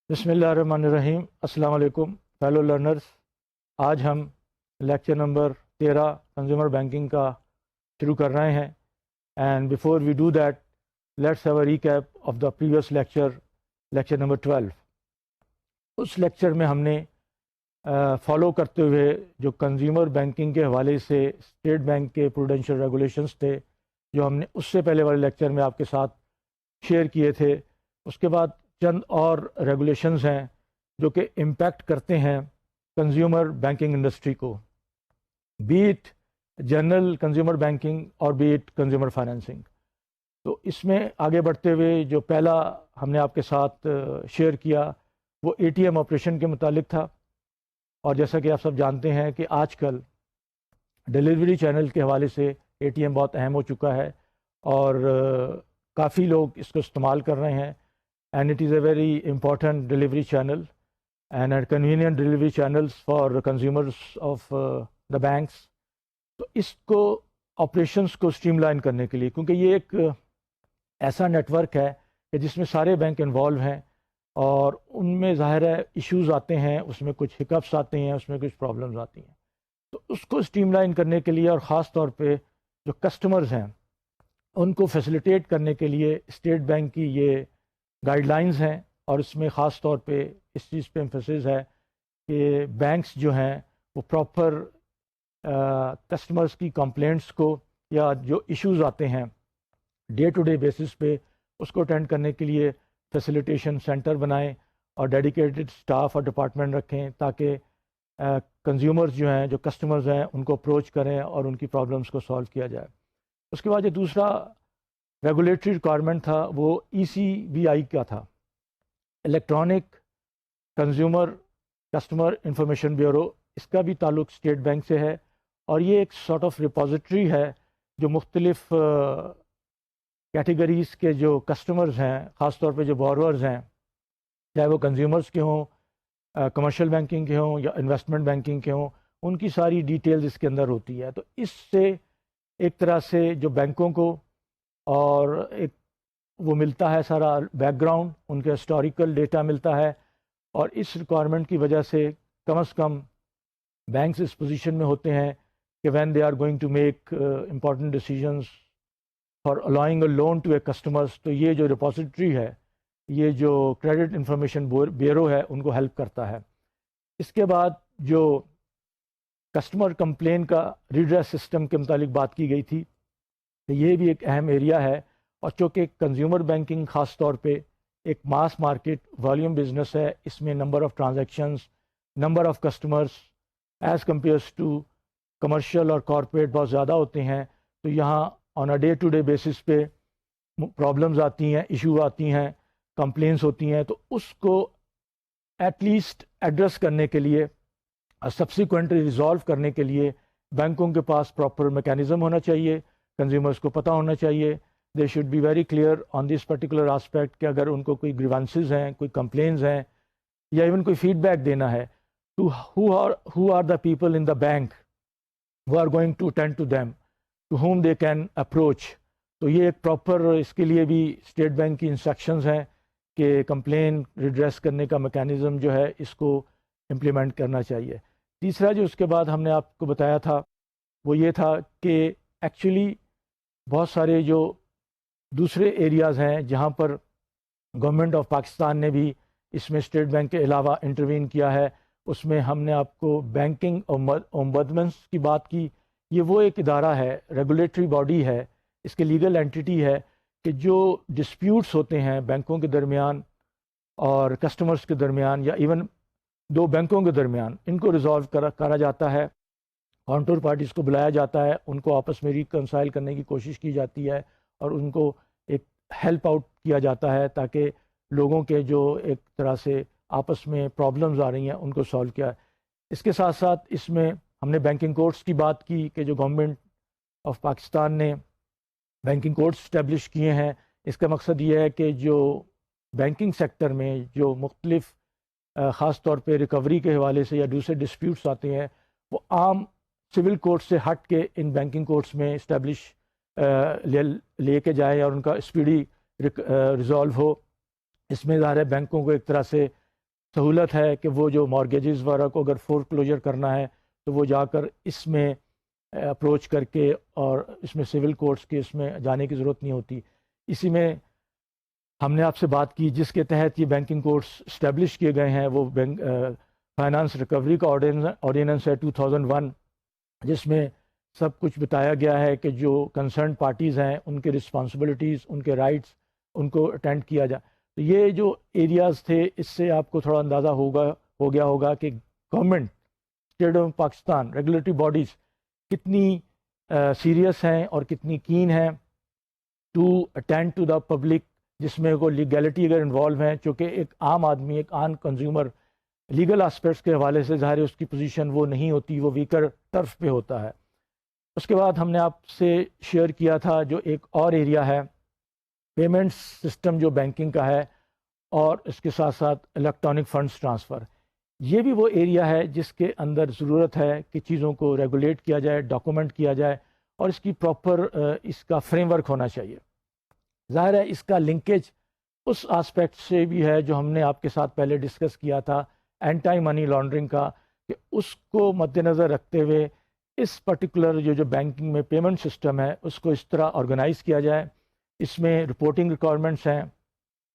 بسم اللہ الرحمن الرحیم۔ السلام علیکم فیلو لرنرز۔ آج ہم لیکچر نمبر 13 کنزیومر بینکنگ کا شروع کر رہے ہیں، and before we do that let's have a recap of the previous lecture, lecture number 12۔ اس لیکچر میں ہم نے فالو کرتے ہوئے جو کنزیومر بینکنگ کے حوالے سے اسٹیٹ بینک کے پروڈینشیل ریگولیشنز تھے، جو ہم نے اس سے پہلے والے لیکچر میں آپ کے ساتھ شیئر کیے تھے، اس کے بعد چند اور ریگولیشنز ہیں جو کہ امپیکٹ کرتے ہیں کنزیومر بینکنگ انڈسٹری کو، be it general consumer banking اور بی اٹ کنزیومر فائنینسنگ۔ تو اس میں آگے بڑھتے ہوئے جو پہلا ہم نے آپ کے ساتھ شیئر کیا وہ اے ٹی ایم آپریشن کے متعلق تھا، اور جیسا کہ آپ سب جانتے ہیں کہ آج کل ڈیلیوری چینل کے حوالے سے اے ٹی ایم بہت اہم ہو چکا ہے، اور کافی لوگ اس کو استعمال کر رہے ہیں، and it is a very important delivery channel and a convenient delivery channels for the consumers of the banks۔ تو اس کو آپریشنس کو اسٹریم لائن کرنے کے لیے، کیونکہ یہ ایک ایسا نیٹ ورک ہے کہ جس میں سارے بینک انوالو ہیں، اور ان میں ظاہر ہے ایشوز آتے ہیں، اس میں کچھ ہکپس آتے ہیں، اس میں کچھ پرابلمز آتی ہیں، تو اس کو اسٹریم لائن کرنے کے لیے اور خاص طور پہ جو کسٹمرز ہیں ان کو فیسیلیٹیٹ کرنے کے لیے اسٹیٹ بینک کی یہ گائیڈ لائنز ہیں، اور اس میں خاص طور پہ اس چیز پہ ایمفیسس ہے کہ بینکس جو ہیں وہ پراپر کسٹمرز کی کمپلینٹس کو یا جو ایشوز آتے ہیں ڈے ٹو ڈے بیسس پہ اس کو اٹینڈ کرنے کے لیے فیسیلیٹیشن سینٹر بنائیں اور ڈیڈیکیٹڈ سٹاف اور ڈپارٹمنٹ رکھیں، تاکہ کنزیومرز جو ہیں، جو کسٹمرز ہیں، ان کو اپروچ کریں اور ان کی پرابلمس کو سالو کیا جائے۔ اس کے بعد جو دوسرا ریگولیٹری ریکوائرمنٹ تھا وہ ای سی بی آئی کا تھا، electronic consumer customer information bureau. اس کا بھی تعلق اسٹیٹ بینک سے ہے، اور یہ ایک سارٹ آف ریپوزیٹری ہے جو مختلف کیٹیگریز کے جو کسٹمرز ہیں، خاص طور پہ جو بورورز ہیں، چاہے وہ کنزیومرز کے ہوں، کمرشل بینکنگ کے ہوں یا انویسٹمنٹ بینکنگ کے ہوں، ان کی ساری ڈیٹیلز اس کے اندر ہوتی ہے۔ تو اس سے ایک طرح سے جو بینکوں کو اور ایک وہ ملتا ہے سارا بیک گراؤنڈ، ان کے ہسٹوریکل ڈیٹا ملتا ہے، اور اس ریکوائرمنٹ کی وجہ سے کم از کم بینکس اس پوزیشن میں ہوتے ہیں کہ when they are going to make important decisions for allowing a loan to a customers, تو یہ جو ریپوزیٹری ہے، یہ جو کریڈٹ انفارمیشن بیورو ہے، ان کو ہیلپ کرتا ہے۔ اس کے بعد جو کسٹمر کمپلین کا ریڈریس سسٹم کے متعلق بات کی گئی تھی، یہ بھی ایک اہم ایریا ہے، اور چونکہ کنزیومر بینکنگ خاص طور پہ ایک ماس مارکیٹ والیوم بزنس ہے، اس میں number of transactions, number of customers as compares to commercial اور کارپوریٹ بہت زیادہ ہوتے ہیں، تو یہاں on a day to day basis پہ پرابلمز آتی ہیں، ایشو آتی ہیں، کمپلینس ہوتی ہیں، تو اس کو ایٹ لیسٹ ایڈریس کرنے کے لیے اور سبسیکوینٹلی ریزالو کرنے کے لیے بینکوں کے پاس پراپر میکینزم ہونا چاہیے، کنزیومرز کو پتہ ہونا چاہیے، they should be very clear on this particular aspect کہ اگر ان کو کوئی گریوانسز ہیں، کوئی کمپلینز ہیں، یا ایون کوئی فیڈ بیک دینا ہے، to who are the people in the bank who are going to attend to them, to whom they can approach۔ تو یہ ایک پراپر اس کے لیے بھی اسٹیٹ بینک کی انسٹرکشنز ہیں کہ کمپلین ریڈریس کرنے کا میکینزم جو ہے اس کو امپلیمنٹ کرنا چاہیے۔ تیسرا جو اس کے بعد ہم نے آپ کو بتایا تھا وہ یہ تھا کہ ایکچولی بہت سارے جو دوسرے ایریاز ہیں جہاں پر گورنمنٹ آف پاکستان نے بھی اس میں اسٹیٹ بینک کے علاوہ انٹروین کیا ہے، اس میں ہم نے آپ کو بینکنگ اومبڈمنس کی بات کی۔ یہ وہ ایک ادارہ ہے، ریگولیٹری باڈی ہے، اس کے لیگل اینٹیٹی ہے کہ جو ڈسپیوٹس ہوتے ہیں بینکوں کے درمیان اور کسٹمرز کے درمیان، یا ایون دو بینکوں کے درمیان، ان کو ریزالو کرا جاتا ہے، کاؤنٹر پارٹیز کو بلایا جاتا ہے، ان کو آپس میں ریکنسائل کرنے کی کوشش کی جاتی ہے، اور ان کو ایک ہیلپ آؤٹ کیا جاتا ہے تاکہ لوگوں کے جو ایک طرح سے آپس میں پرابلمز آ رہی ہیں ان کو سالو کیا ہے۔ اس کے ساتھ ساتھ اس میں ہم نے بینکنگ کورٹس کی بات کی کہ جو گورنمنٹ آف پاکستان نے بینکنگ کورٹس اسٹیبلش کیے ہیں، اس کا مقصد یہ ہے کہ جو بینکنگ سیکٹر میں جو مختلف خاص طور پہ ریکوری کے حوالے سے یا دوسرے ڈسپیوٹس آتے ہیں، وہ عام سول کورٹ سے ہٹ کے ان بینکنگ کورٹس میں اسٹیبلش لے کے جائیں اور ان کا اسپیڈی ریزالو ہو۔ اس میں ظاہر ہے بینکوں کو ایک طرح سے سہولت ہے کہ وہ جو مارگیجز وغیرہ کو اگر فور کلوجر کرنا ہے تو وہ جا کر اس میں اپروچ کر کے، اور اس میں سول کورٹس کے اس میں جانے کی ضرورت نہیں ہوتی. اسی میں ہم نے آپ سے بات کی جس کے تحت یہ بینکنگ کورٹس اسٹیبلش کیے گئے ہیں، وہ فائنانس ریکوری کا آرڈیننس ہے 2001، جس میں سب کچھ بتایا گیا ہے کہ جو کنسرن پارٹیز ہیں ان کے رسپانسبلٹیز، ان کے رائٹس، ان کو اٹینڈ کیا جائے. تو یہ جو ایریاز تھے، اس سے آپ کو تھوڑا اندازہ ہو گیا ہوگا کہ government, state of Pakistan, regulatory bodies کتنی سیریس ہیں اور کتنی کین ہیں to attend to the public, جس میں کوئی لیگیلٹی اگر انوالو ہیں، چونکہ ایک عام آدمی، ایک عام کنزیومر لیگل آسپیکٹس کے حوالے سے ظاہر ہے اس کی پوزیشن وہ نہیں ہوتی، وہ ویکر ٹرف پہ ہوتا ہے. اس کے بعد ہم نے آپ سے شیئر کیا تھا جو ایک اور ایریا ہے پیمنٹ سسٹم جو بینکنگ کا ہے، اور اس کے ساتھ ساتھ الیکٹرانک فنڈز ٹرانسفر. یہ بھی وہ ایریا ہے جس کے اندر ضرورت ہے کہ چیزوں کو ریگولیٹ کیا جائے، ڈاکومنٹ کیا جائے، اور اس کی پراپر اس کا فریم ورک ہونا چاہیے. ظاہر ہے اس کا لنکیج اس آسپیکٹ سے بھی ہے جو ہم نے آپ کے ساتھ پہلے ڈسکس کیا تھا، اینٹی منی لانڈرنگ کا، کہ اس کو مد نظر رکھتے ہوئے اس پرٹیکولر جو بینکنگ میں پیمنٹ سسٹم ہے اس کو اس طرح آرگنائز کیا جائے. اس میں رپورٹنگ ریکوائرمنٹس ہیں،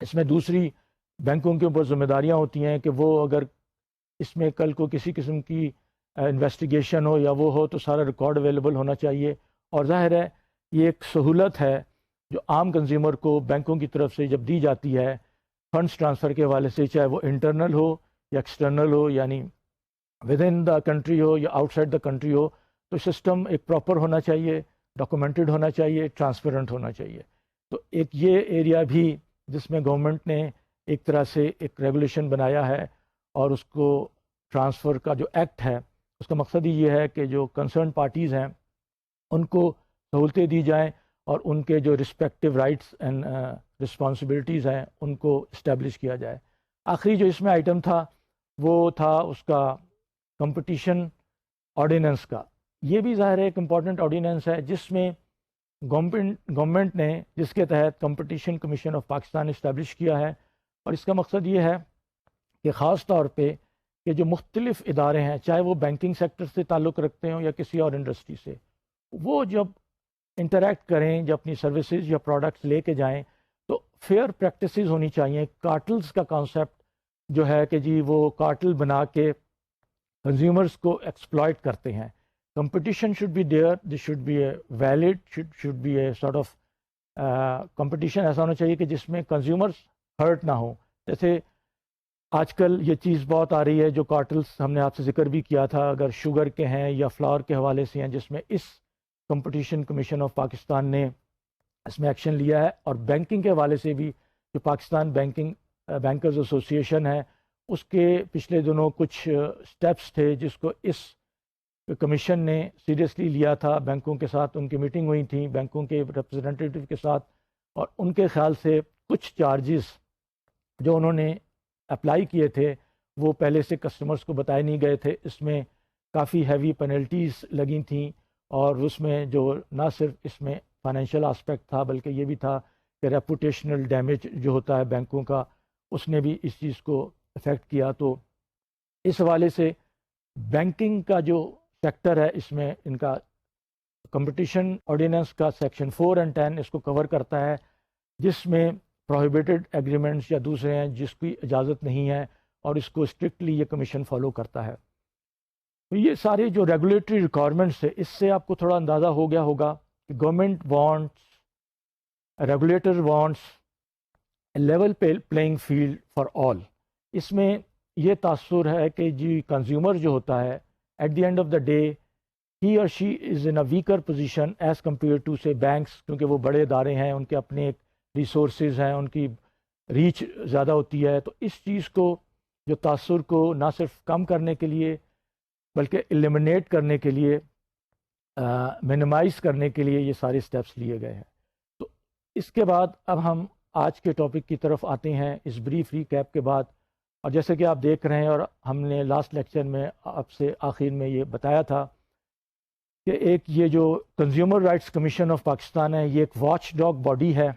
اس میں دوسری بینکوں کے اوپر ذمہ داریاں ہوتی ہیں کہ وہ اگر اس میں کل کو کسی قسم کی انویسٹیگیشن ہو یا وہ ہو تو سارا ریکارڈ اویلیبل ہونا چاہیے. اور ظاہر ہے یہ ایک سہولت ہے جو عام کنزیومر کو بینکوں کی طرف سے جب دی جاتی ہے فنڈز ٹرانسفر کے حوالے سے، چاہے وہ انٹرنل ہو یا ایکسٹرنل ہو، یعنی ود ان دا کنٹری ہو یا آؤٹ سائڈ دا کنٹری ہو، تو سسٹم ایک پراپر ہونا چاہیے، ڈاکومنٹڈ ہونا چاہیے، ٹرانسپیرنٹ ہونا چاہیے. تو ایک یہ ایریا بھی جس میں گورنمنٹ نے ایک طرح سے ایک ریگولیشن بنایا ہے، اور اس کو ٹرانسفر کا جو ایکٹ ہے اس کا مقصد ہی یہ ہے کہ جو کنسرن پارٹیز ہیں ان کو سہولتیں دی جائیں اور ان کے جو رسپیکٹیو رائٹس اینڈ رسپانسبلٹیز ہیں ان کو اسٹیبلش کیا جائے. آخری جو اس میں آئٹم تھا وہ تھا اس کا کمپٹیشن آرڈیننس کا. یہ بھی ظاہر ہے ایک امپورٹنٹ آرڈیننس ہے جس میں گورنمنٹ نے، جس کے تحت competition commission of Pakistan establish کیا ہے. اور اس کا مقصد یہ ہے کہ خاص طور پہ کہ جو مختلف ادارے ہیں، چاہے وہ بینکنگ سیکٹر سے تعلق رکھتے ہوں یا کسی اور انڈسٹری سے، وہ جب انٹریکٹ کریں، جب اپنی سروسز یا پروڈکٹس لے کے جائیں تو فیئر پریکٹسز ہونی چاہیے. کارٹلز کا کانسیپٹ جو ہے کہ جی وہ کارٹل بنا کے کنزیومرز کو ایکسپلائٹ کرتے ہیں. competition should be there, this should be a valid, should be a sort of competition ایسا ہونا چاہیے کہ جس میں کنزیومرز ہرٹ نہ ہوں. جیسے آج کل یہ چیز بہت آ رہی ہے جو کارٹلز ہم نے آپ سے ذکر بھی کیا تھا، اگر شوگر کے ہیں یا فلاور کے حوالے سے ہیں، جس میں اس کمپٹیشن کمیشن آف پاکستان نے اس میں ایکشن لیا ہے. اور بینکنگ کے حوالے سے بھی جو پاکستان بینکرز ایسوسیشن ہے اس کے پچھلے دنوں کچھ سٹیپس تھے جس کو اس کمیشن نے سیریسلی لیا تھا. بینکوں کے ساتھ ان کی میٹنگ ہوئی تھیں، بینکوں کے ریپرزینٹیو کے ساتھ، اور ان کے خیال سے کچھ چارجز جو انہوں نے اپلائی کیے تھے وہ پہلے سے کسٹمرز کو بتائے نہیں گئے تھے. اس میں کافی ہیوی پینلٹیز لگی تھیں، اور اس میں جو نہ صرف اس میں فائنینشیل آسپیکٹ تھا بلکہ یہ بھی تھا کہ ریپوٹیشنل ڈیمیج جو ہوتا ہے بینکوں کا، اس نے بھی اس چیز کو افیکٹ کیا. تو اس حوالے سے بینکنگ کا جو سیکٹر ہے اس میں ان کا کمپٹیشن آرڈیننس کا سیکشن 4 اور 10 اس کو کور کرتا ہے، جس میں پروہیبیٹڈ ایگریمنٹس یا دوسرے ہیں جس کی اجازت نہیں ہے، اور اس کو اسٹرکٹلی یہ کمیشن فالو کرتا ہے. تو یہ سارے جو ریگولیٹری ریکوائرمنٹس ہے اس سے آپ کو تھوڑا اندازہ ہو گیا ہوگا کہ government wants, regulator wants level playing field for all. اس میں یہ تاثر ہے کہ جی کنزیومر جو ہوتا ہے at the end of the day he اور she is in a weaker position as compare to سے بینکس، کیونکہ وہ بڑے ادارے ہیں، ان کے اپنے ایک ریسورسز ہیں، ان کی ریچ زیادہ ہوتی ہے. تو اس چیز کو، جو تاثر کو نہ صرف کم کرنے کے لیے بلکہ ایلیمنیٹ کرنے کے لیے، منیمائز کرنے کے لیے یہ سارے سٹیپس لیے گئے ہیں. تو اس کے بعد اب ہم آج کے ٹاپک کی طرف آتے ہیں اس بریف ریکیپ کے بعد. اور جیسے کہ آپ دیکھ رہے ہیں اور ہم نے لاسٹ لیکچر میں آپ سے آخر میں یہ بتایا تھا کہ ایک یہ جو consumer rights commission of Pakistan ہے، یہ ایک واچ ڈاگ باڈی ہے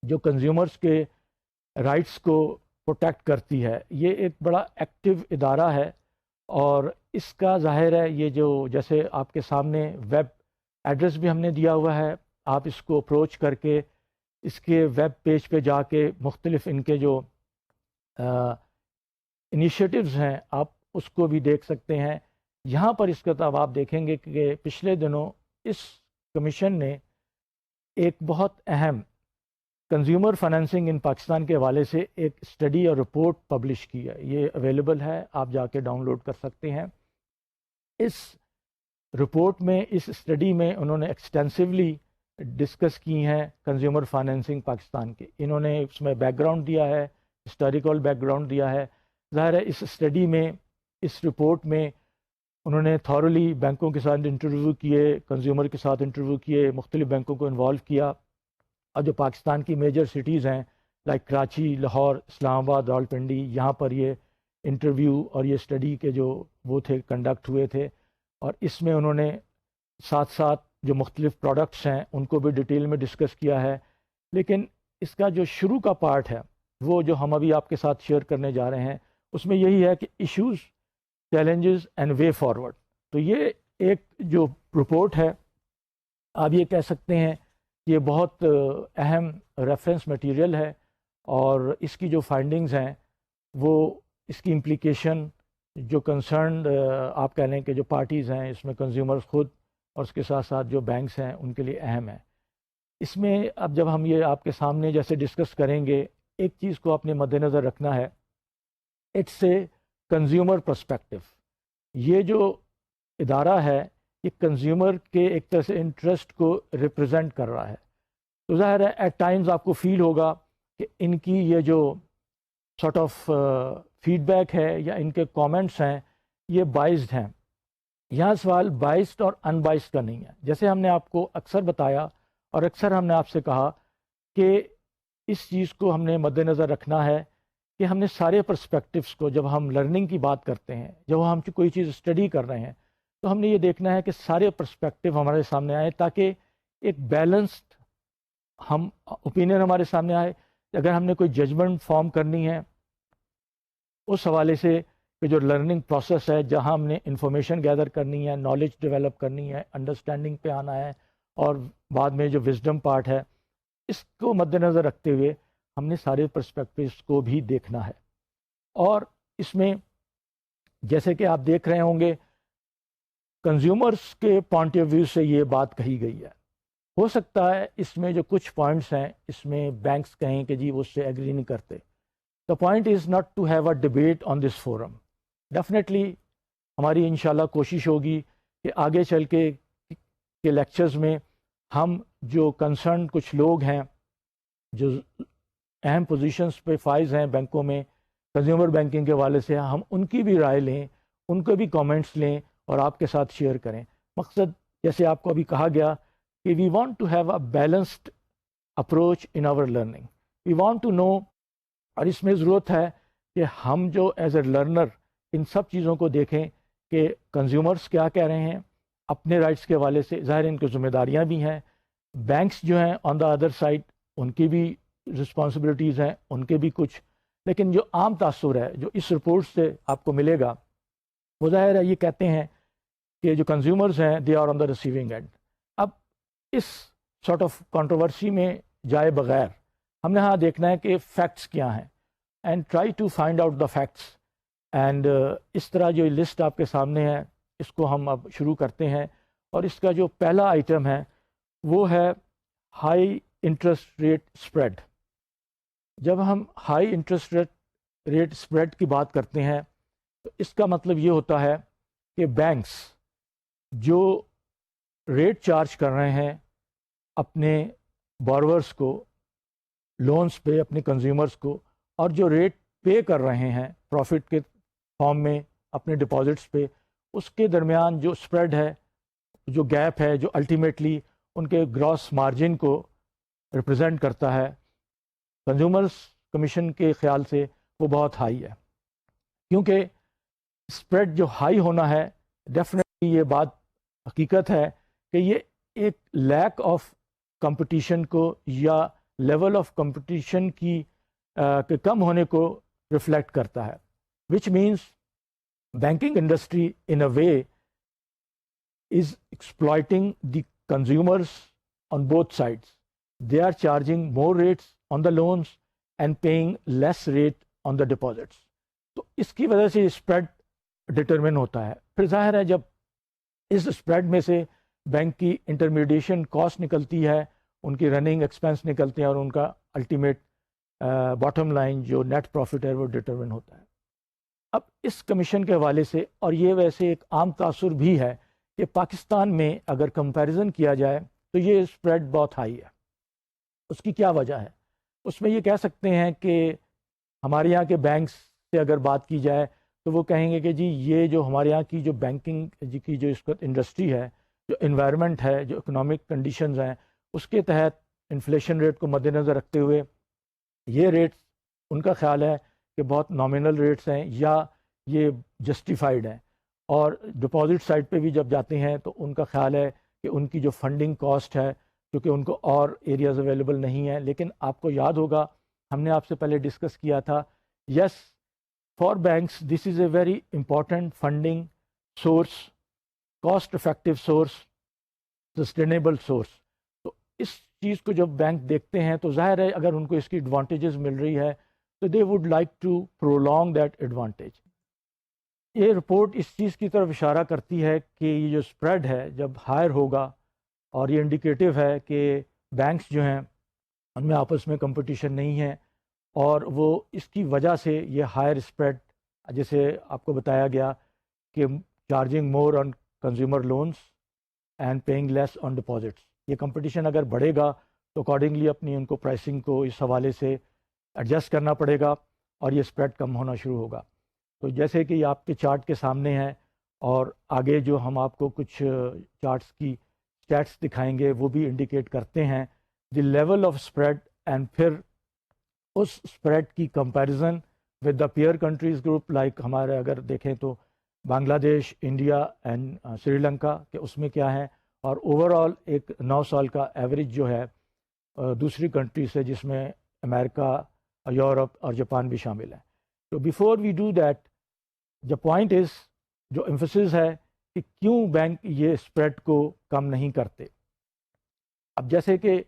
جو کنزیومرز کے رائٹس کو پروٹیکٹ کرتی ہے. یہ ایک بڑا ایکٹیو ادارہ ہے اور اس کا ظاہر ہے یہ جو جیسے آپ کے سامنے ویب ایڈریس بھی ہم نے دیا ہوا ہے, آپ اس کو اپروچ کر کے اس کے ویب پیج پہ جا کے مختلف ان کے جو انیشیٹوز ہیں آپ اس کو بھی دیکھ سکتے ہیں. یہاں پر اس کا آپ دیکھیں گے کہ پچھلے دنوں اس کمیشن نے ایک بہت اہم کنزیومر فائنینسنگ ان پاکستان کے حوالے سے ایک اسٹڈی اور رپورٹ پبلش کی ہے. یہ اویلیبل ہے, آپ جا کے ڈاؤن لوڈ کر سکتے ہیں. اس رپورٹ میں, اس اسٹڈی میں انہوں نے ایکسٹینسولی ڈسکس کی ہیں کنزیومر فائنینسنگ پاکستان کے. انہوں نے اس میں بیک گراؤنڈ دیا ہے, ہسٹوریکل بیک گراؤنڈ دیا ہے. ظاہر ہے اس اسٹڈی میں, اس رپورٹ میں انہوں نے تھورلی بینکوں کے ساتھ انٹرویو کیے, کنزیومر کے ساتھ انٹرویو کیے, مختلف بینکوں کو انوالو کیا, اور جو پاکستان کی میجر سٹیز ہیں لائک کراچی, لاہور, اسلام آباد, راولپنڈی, یہاں پر یہ انٹرویو اور یہ اسٹڈی کے جو وہ تھے کنڈکٹ ہوئے تھے. اور اس میں انہوں نے ساتھ ساتھ جو مختلف پروڈکٹس ہیں ان کو بھی ڈیٹیل میں ڈسکس کیا ہے. لیکن اس کا جو شروع کا پارٹ ہے وہ جو ہم ابھی آپ کے ساتھ شیئر کرنے جا رہے ہیں اس میں یہی ہے کہ issues, challenges and way forward. تو یہ ایک جو رپورٹ ہے آپ یہ کہہ سکتے ہیں یہ بہت اہم ریفرنس مٹیریل ہے, اور اس کی جو فائنڈنگز ہیں وہ اس کی امپلیکیشن جو کنسرنڈ آپ کہہ لیں کہ جو پارٹیز ہیں اس میں کنزیومرز خود اور اس کے ساتھ ساتھ جو بینکس ہیں ان کے لیے اہم ہے. اس میں اب جب ہم یہ آپ کے سامنے جیسے ڈسکس کریں گے, ایک چیز کو اپنے مد نظر رکھنا ہے, اٹس اے کنزیومر پرسپیکٹو. یہ جو ادارہ ہے یہ کنزیومر کے ایک طرح سے انٹرسٹ کو ریپرزینٹ کر رہا ہے. تو ظاہر ہے ایٹ ٹائمز آپ کو فیل ہوگا کہ ان کی یہ جو سارٹ آف فیڈ بیک ہے یا ان کے کامنٹس ہیں یہ بائزڈ ہیں. یہاں سوال بائزڈ اور ان بائزڈ کا نہیں ہے. جیسے ہم نے آپ کو اکثر بتایا اور اکثر ہم نے آپ سے کہا کہ اس چیز کو ہم نے مد نظر رکھنا ہے کہ ہم نے سارے پرسپیکٹیوز کو, جب ہم لرننگ کی بات کرتے ہیں, جب ہم کوئی چیز اسٹڈی کر رہے ہیں تو ہم نے یہ دیکھنا ہے کہ سارے پرسپیکٹیو ہمارے سامنے آئے تاکہ ایک بیلنسڈ ہم اوپینین ہمارے سامنے آئے. اگر ہم نے کوئی ججمنٹ فارم کرنی ہے اس حوالے سے کہ جو لرننگ پروسیس ہے, جہاں ہم نے انفارمیشن گیدر کرنی ہے, نالج ڈیولپ کرنی ہے, انڈرسٹینڈنگ پہ آنا ہے, اور بعد میں جو وزڈم پارٹ ہے, اس کو مد نظر رکھتے ہوئے ہم نے سارے پرسپیکٹیوز کو بھی دیکھنا ہے. اور اس میں جیسے کہ آپ دیکھ رہے ہوں گے کنزیومرز کے پوائنٹ آف ویو سے یہ بات کہی گئی ہے. ہو سکتا ہے اس میں جو کچھ پوائنٹس ہیں اس میں بینکس کہیں کہ جی وہ اس سے ایگری نہیں کرتے. The point is not to have a debate on this forum. Definitely ہماری انشاءاللہ کوشش ہوگی کہ آگے چل کے لیکچرز میں ہم جو کنسرن کچھ لوگ ہیں جو اہم پوزیشنز پہ فائز ہیں بینکوں میں کنزیومر بینکنگ کے حوالے سے, ہم ان کی بھی رائے لیں, ان کے بھی کامنٹس لیں اور آپ کے ساتھ شیئر کریں. مقصد جیسے آپ کو ابھی کہا گیا کہ we want to have a balanced approach in our learning. We want to know, اور اس میں ضرورت ہے کہ ہم جو ایز اے لرنر ان سب چیزوں کو دیکھیں کہ کنزیومرز کیا کہہ رہے ہیں اپنے رائٹس کے حوالے سے. ظاہر ان کی ذمہ داریاں بھی ہیں, بینکس جو ہیں آن دا ادر سائڈ ان کی بھی رسپانسبلٹیز ہیں, ان کے بھی کچھ. لیکن جو عام تاثر ہے جو اس رپورٹ سے آپ کو ملے گا وہ ظاہر ہے یہ کہتے ہیں کہ جو کنزیومرز ہیں they are on the receiving end. اب اس سارٹ آف کنٹروورسی میں جائے بغیر ہم نے ہاں دیکھنا ہے کہ فیکٹس کیا ہیں, and try to find out the facts. اینڈ اس طرح جو لسٹ آپ کے سامنے ہے اس کو ہم اب شروع کرتے ہیں. اور اس کا جو پہلا آئٹم ہے وہ ہے ہائی انٹرسٹ ریٹ اسپریڈ. جب ہم ہائی انٹرسٹ ریٹ اسپریڈ کی بات کرتے ہیں تو اس کا مطلب یہ ہوتا ہے کہ بینکس جو ریٹ چارج کر رہے ہیں اپنے بارورز کو لونز پہ, اپنے کنزیومرز کو, اور جو ریٹ پے کر رہے ہیں پروفٹ کے فارم میں اپنے ڈپازٹس پہ, اس کے درمیان جو اسپریڈ ہے, جو گیپ ہے, جو الٹیمیٹلی ان کے گراس مارجن کو ریپرزینٹ کرتا ہے, کنزیومرز کمیشن کے خیال سے وہ بہت ہائی ہے. کیونکہ اسپریڈ جو ہائی ہونا ہے ڈیفینیٹلی یہ بات حقیقت ہے کہ یہ ایک لیک آف کمپٹیشن کو یا لیول آف کمپٹیشن کی کے کم ہونے کو ریفلیکٹ کرتا ہے, which means banking industry in a way is exploiting the consumers on both sides. They are charging more rates on the loans and paying less rate on the deposits. تو اس کی وجہ سے اسپریڈ ڈٹرمن ہوتا ہے. پھر ظاہر ہے جب اس اسپریڈ میں سے بینک کی انٹرمیڈیشن کاسٹ نکلتی ہے, ان کی رننگ ایکسپینس نکلتے ہیں, اور ان کا الٹیمیٹ باٹم لائن جو نیٹ پروفٹ ہے وہ ڈٹرمن ہوتا ہے. اب اس کمیشن کے حوالے سے, اور یہ ویسے ایک عام تاثر بھی ہے کہ پاکستان میں اگر کمپیریزن کیا جائے تو یہ اسپریڈ بہت ہائی ہے. اس کی کیا وجہ ہے؟ اس میں یہ کہہ سکتے ہیں کہ ہمارے یہاں کے بینکس سے اگر بات کی جائے تو وہ کہیں گے کہ جی یہ جو ہمارے یہاں کی جو بینکنگ کی جو اس وقت انڈسٹری ہے, جو انوائرمنٹ ہے, جو اکنامک کنڈیشنز ہیں, اس کے تحت انفلیشن ریٹ کو مد نظر رکھتے ہوئے یہ ریٹس ان کا خیال ہے کہ بہت نامینل ریٹس ہیں یا یہ جسٹیفائڈ ہیں. اور ڈپازٹ سائڈ پہ بھی جب جاتے ہیں تو ان کا خیال ہے کہ ان کی جو فنڈنگ کاسٹ ہے, کیونکہ ان کو اور ایریاز اویلیبل نہیں ہیں. لیکن آپ کو یاد ہوگا ہم نے آپ سے پہلے ڈسکس کیا تھا, yes for banks this is a very important funding source, cost effective source, sustainable source. تو اس چیز کو جب بینک دیکھتے ہیں تو ظاہر ہے اگر ان کو اس کی ایڈوانٹیجز مل رہی ہے تو they would like to prolong that advantage. یہ رپورٹ اس چیز کی طرف اشارہ کرتی ہے کہ یہ جو اسپریڈ ہے جب ہائر ہوگا, اور یہ انڈیکیٹو ہے کہ بینکس جو ہیں ان میں آپس میں کمپٹیشن نہیں ہے, اور وہ اس کی وجہ سے یہ ہائر اسپریڈ, جیسے آپ کو بتایا گیا کہ charging more on consumer loans and paying less on deposits, یہ کمپٹیشن اگر بڑھے گا تو اکارڈنگلی اپنی ان کو پرائسنگ کو اس حوالے سے ایڈجسٹ کرنا پڑے گا, اور یہ اسپریڈ کم ہونا شروع ہوگا. تو جیسے کہ یہ آپ کے چارٹ کے سامنے ہے, اور آگے جو ہم آپ کو کچھ چارٹس کی اسٹیٹس دکھائیں گے وہ بھی انڈیکیٹ کرتے ہیں the level of spread, and پھر اس اسپریڈ کی comparison with the peer countries group, like ہمارے اگر دیکھیں تو بنگلہ دیش, انڈیا اینڈ سری لنکا کہ اس میں کیا ہے, اور اوور آل ایک 9 سال کا ایوریج جو ہے دوسری کنٹری سے, جس میں امریکہ, یورپ اور جاپان بھی شامل ہیں. تو before we do that, the point is, جو ایمفسس ہے کہ کیوں بینک یہ اسپریڈ کو کم نہیں کرتے. اب جیسے کہ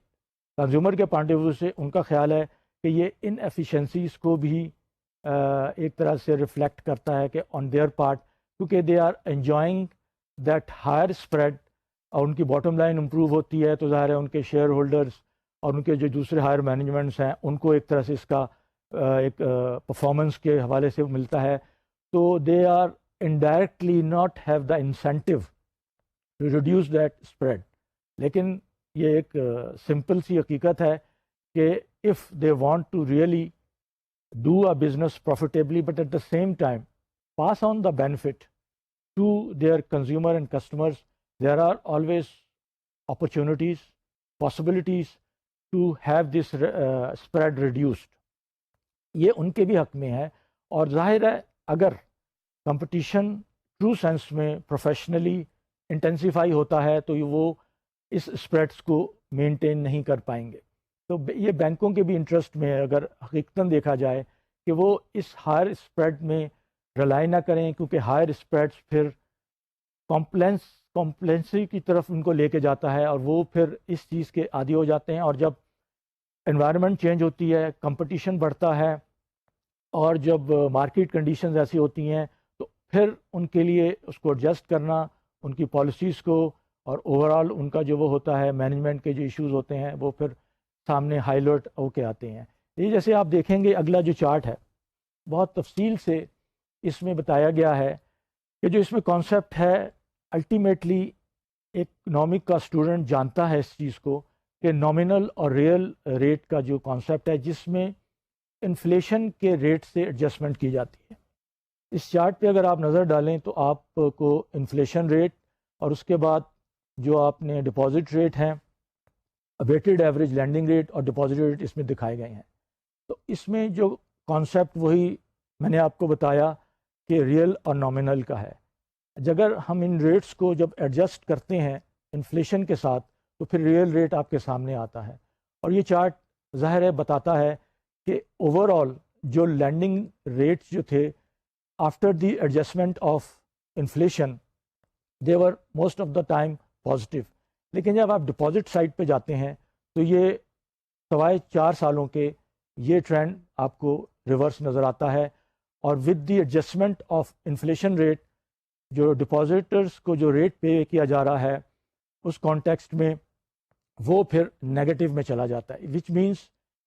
کنزیومر کے پوائنٹ آف ویو سے ان کا خیال ہے کہ یہ ان ایفیشنسیز کو بھی ایک طرح سے ریفلیکٹ کرتا ہے کہ آن دیئر پارٹ, کیونکہ they are enjoying that higher spread, اور ان کی باٹم لائن امپروو ہوتی ہے, تو ظاہر ہے ان کے شیئر ہولڈرز اور ان کے جو دوسرے ہائر مینجمنٹس ہیں ان کو ایک طرح سے اس کا ایک پرفارمنس کے حوالے سے ملتا ہے. تو they are indirectly not have the incentive to reduce that spread. لیکن یہ ایک سمپل سی حقیقت ہے کہ if they want to really do a business profitably but at the same time pass on the benefit to their consumer and customers, there are always opportunities, possibilities to have this spread reduced. یہ ان کے بھی حق میں ہے, اور ظاہر ہے اگر کمپٹیشن ٹرو سینس میں پروفیشنلی انٹینسیفائی ہوتا ہے تو وہ اس اسپریڈس کو مینٹین نہیں کر پائیں گے. تو یہ بینکوں کے بھی انٹرسٹ میں ہے اگر حقیقتاً دیکھا جائے کہ وہ اس ہائر اسپریڈ میں رلائی نہ کریں, کیونکہ ہائر اسپریڈس پھر کمپلینسی کی طرف ان کو لے کے جاتا ہے, اور وہ پھر اس چیز کے عادی ہو جاتے ہیں. اور جب انوائرمنٹ چینج ہوتی ہے, کمپٹیشن بڑھتا ہے, اور جب مارکیٹ کنڈیشنز ایسی ہوتی ہیں تو پھر ان کے لیے اس کو ایڈجسٹ کرنا, ان کی پالیسیز کو, اور اوور آل ان کا جو وہ ہوتا ہے مینجمنٹ کے جو ایشوز ہوتے ہیں وہ پھر سامنے ہائی لائٹ ہو کے آتے ہیں. یہ جیسے آپ دیکھیں گے اگلا جو چارٹ ہے بہت تفصیل سے اس میں بتایا گیا ہے کہ جو اس میں کانسیپٹ ہے, الٹیمیٹلی ایک اکنامک کا اسٹوڈنٹ جانتا ہے اس چیز کو کہ نامینل اور ریئل ریٹ کا جو کانسیپٹ ہے جس میں انفلیشن کے ریٹ سے ایڈجسٹمنٹ کی جاتی ہے. اس چارٹ پہ اگر آپ نظر ڈالیں تو آپ کو انفلیشن ریٹ اور اس کے بعد جو آپ نے ڈپازٹ ریٹ ہیں, ویٹڈ ایوریج لینڈنگ ریٹ اور ڈپازٹ ریٹ اس میں دکھائے گئے ہیں. تو اس میں جو کانسیپٹ وہی میں نے آپ کو بتایا کہ ریئل اور نامینل کا ہے. اگر ہم ان ریٹس کو جب ایڈجسٹ کرتے ہیں انفلیشن کے ساتھ تو پھر ریئل ریٹ آپ کے سامنے آتا ہے. اور یہ چارٹ ظاہر ہے بتاتا ہے کہ اوور آل جو لینڈنگ ریٹس جو تھے after the adjustment of inflation they were most of the time positive. لیکن جب آپ ڈپازٹ سائڈ پہ جاتے ہیں تو یہ سوائے 4 سالوں کے یہ ٹرینڈ آپ کو ریورس نظر آتا ہے. اور with the adjustment of inflation rate جو ڈپازیٹرس کو جو ریٹ پے کیا جا رہا ہے اس کانٹیکسٹ میں وہ پھر نیگیٹو میں چلا جاتا ہے, which means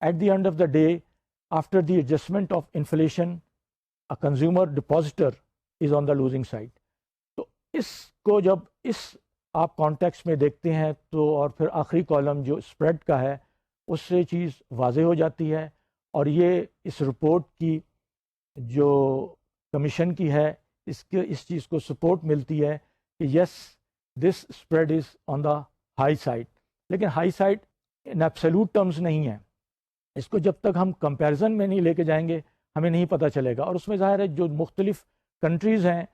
at the end of the day after the adjustment of inflation consumer depositor is on the losing side. تو اس کو جب اس آپ کانٹیکسٹ میں دیکھتے ہیں تو اور پھر آخری کالم جو اسپریڈ کا ہے اس سے چیز واضح ہو جاتی ہے. اور یہ اس رپورٹ کی جو کمیشن کی ہے اس چیز کو سپورٹ ملتی ہے کہ yes this spread is on the high side. لیکن high side in absolute terms نہیں ہے, اس کو جب تک ہم کمپیریزن میں نہیں لے کے جائیں گے ہمیں نہیں پتہ چلے گا. اور اس میں ظاہر ہے جو مختلف کنٹریز ہیں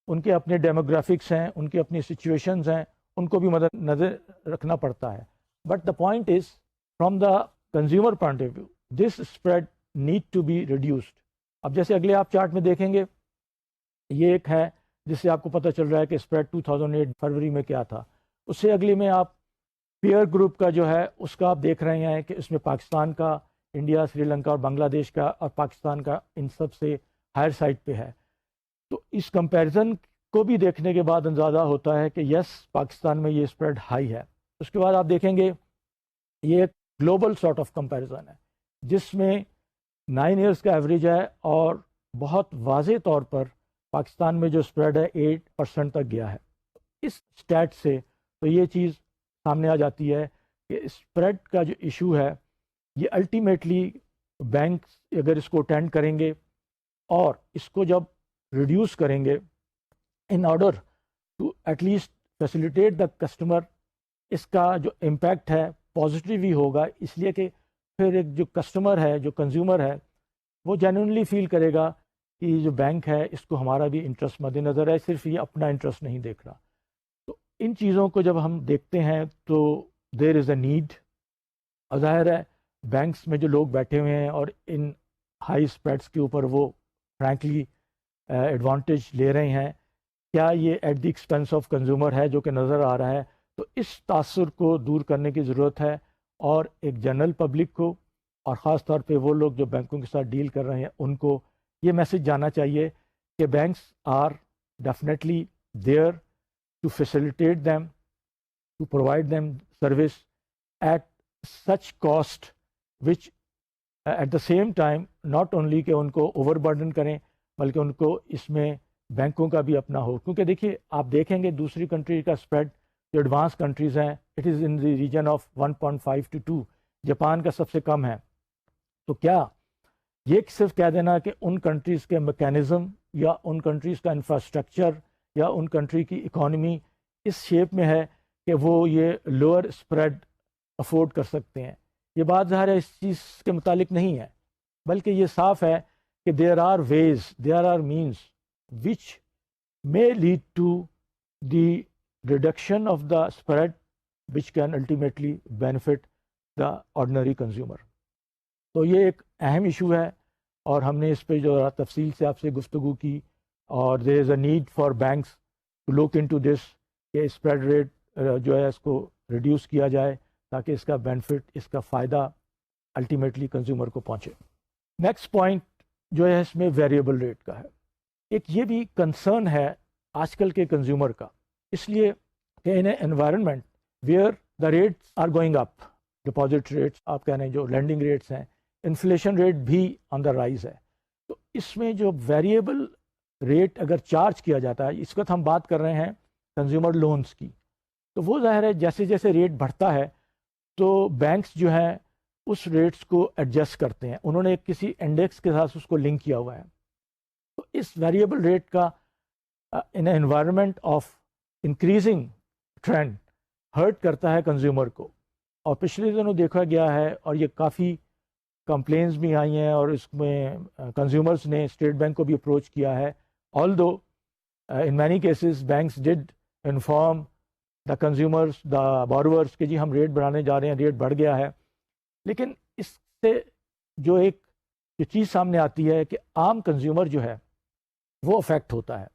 ان کے اپنے ڈیموگرافکس ہیں, ان کی اپنی سچویشنز ہیں, ان کو بھی مد نظر رکھنا پڑتا ہے. But the point is from the consumer point of view this spread need to be reduced. اب جیسے اگلے آپ چارٹ میں دیکھیں گے یہ ایک ہے جس سے آپ کو پتہ چل رہا ہے کہ اسپریڈ 2008 فروری میں کیا تھا. اس سے اگلی میں آپ پیئر گروپ کا جو ہے اس کا آپ دیکھ رہے ہیں کہ اس میں پاکستان کا, انڈیا, سری لنکا اور بنگلہ دیش کا اور پاکستان کا ان سب سے ہائر سائڈ پہ ہے. تو اس کمپیریزن کو بھی دیکھنے کے بعد اندازہ ہوتا ہے کہ یس پاکستان میں یہ اسپریڈ ہائی ہے. اس کے بعد آپ دیکھیں گے یہ ایک گلوبل سارٹ آف کمپیریزن ہے جس میں 9 ایئرس کا ایوریج ہے اور بہت واضح طور پر پاکستان میں جو اسپریڈ ہے 8% تک گیا ہے. اس اسٹیٹ سے تو یہ چیز سامنے آ جاتی ہے کہ اسپریڈ کا جو ایشو ہے یہ الٹیمیٹلی بینکس اگر اس کو اٹینڈ کریں گے اور اس کو جب ریڈیوس کریں گے in order to at least facilitate the customer, اس کا جو امپیکٹ ہے پازیٹیو ہی ہوگا. اس لیے کہ پھر ایک جو کسٹمر ہے, جو کنزیومر ہے, وہ جینوئنلی فیل کرے گا کہ یہ جو بینک ہے اس کو ہمارا بھی انٹرسٹ مد نظر ہے, صرف یہ اپنا انٹرسٹ نہیں دیکھ رہا. تو ان چیزوں کو جب ہم دیکھتے ہیں تو دیر از اے نیڈ. ظاہر ہے بینکس میں جو لوگ بیٹھے ہوئے ہیں اور ان ہائی اسپریڈس کے اوپر وہ فرینکلی ایڈوانٹیج لے رہے ہیں, کیا یہ at the expense of consumer ہے جو کہ نظر آ رہا ہے. تو اس تاثر کو دور کرنے کی ضرورت ہے اور ایک جنرل پبلک کو اور خاص طور پہ وہ لوگ جو بینکوں کے ساتھ ڈیل کر رہے ہیں ان کو یہ میسج جانا چاہیے کہ banks are definitely there to facilitate them, to provide them service at such cost which at the same time not only کہ ان کو اوور برڈن کریں بلکہ ان کو اس میں بینکوں کا بھی اپنا ہو. کیونکہ دیکھیے آپ دیکھیں گے دوسری کنٹری کا اسپریڈ جو ایڈوانس کنٹریز ہیں it is in the region of 1.5 to 2, Japan کا سب سے کم ہے. تو کیا یہ صرف کہہ دینا کہ ان کنٹریز کے میکینزم یا ان کنٹریز کا انفراسٹرکچر یا ان کنٹری کی اکانومی اس شیپ میں ہے کہ وہ یہ لوور اسپریڈ افورڈ کر سکتے ہیں, یہ بات ظاہر ہے اس چیز کے متعلق نہیں ہے, بلکہ یہ صاف ہے کہ there are ways, there are means which may lead to the reduction of the spread which can ultimately benefit the ordinary consumer. تو یہ ایک اہم ایشو ہے اور ہم نے اس پہ جو تفصیل سے آپ سے گفتگو کی اور there is a need for banks to look into this کہ اسپریڈ ریٹ جو ہے اس کو ریڈیوس کیا جائے تاکہ اس کا بینیفٹ, اس کا فائدہ الٹیمیٹلی کنزیومر کو پہنچے. نیکسٹ پوائنٹ جو ہے اس میں ویریبل ریٹ کا ہے. ایک یہ بھی کنسرن ہے آج کل کے کنزیومر کا, اس لیے کہ in environment where the rates are going up, deposit rates آپ کہہ رہے ہیں جو لینڈنگ ریٹس ہیں, انفلیشن ریٹ بھی آن دا رائز ہے. تو اس میں جو ویریبل ریٹ اگر چارج کیا جاتا ہے, اس وقت ہم بات کر رہے ہیں کنزیومر لونز کی, تو وہ ظاہر ہے جیسے جیسے ریٹ بڑھتا ہے تو بینکس جو ہیں اس ریٹس کو ایڈجسٹ کرتے ہیں, انہوں نے کسی انڈیکس کے ساتھ اس کو لنک کیا ہوا ہے. تو اس ویریبل ریٹ کا in environment of increasing trend hurt کرتا ہے کنزیومر کو. اور پچھلے دنوں دیکھا گیا ہے اور یہ کافی کمپلینس بھی آئی ہیں اور اس میں کنزیومرز نے اسٹیٹ بینک کو بھی اپروچ کیا ہے. although in many cases banks did inform the consumers, the borrowers کہ جی ہم ریٹ بڑھانے جا رہے ہیں, ریٹ بڑھ گیا ہے, لیکن اس سے جو ایک جو چیز سامنے آتی ہے کہ عام کنزیومر جو ہے وہ افیکٹ ہوتا ہے،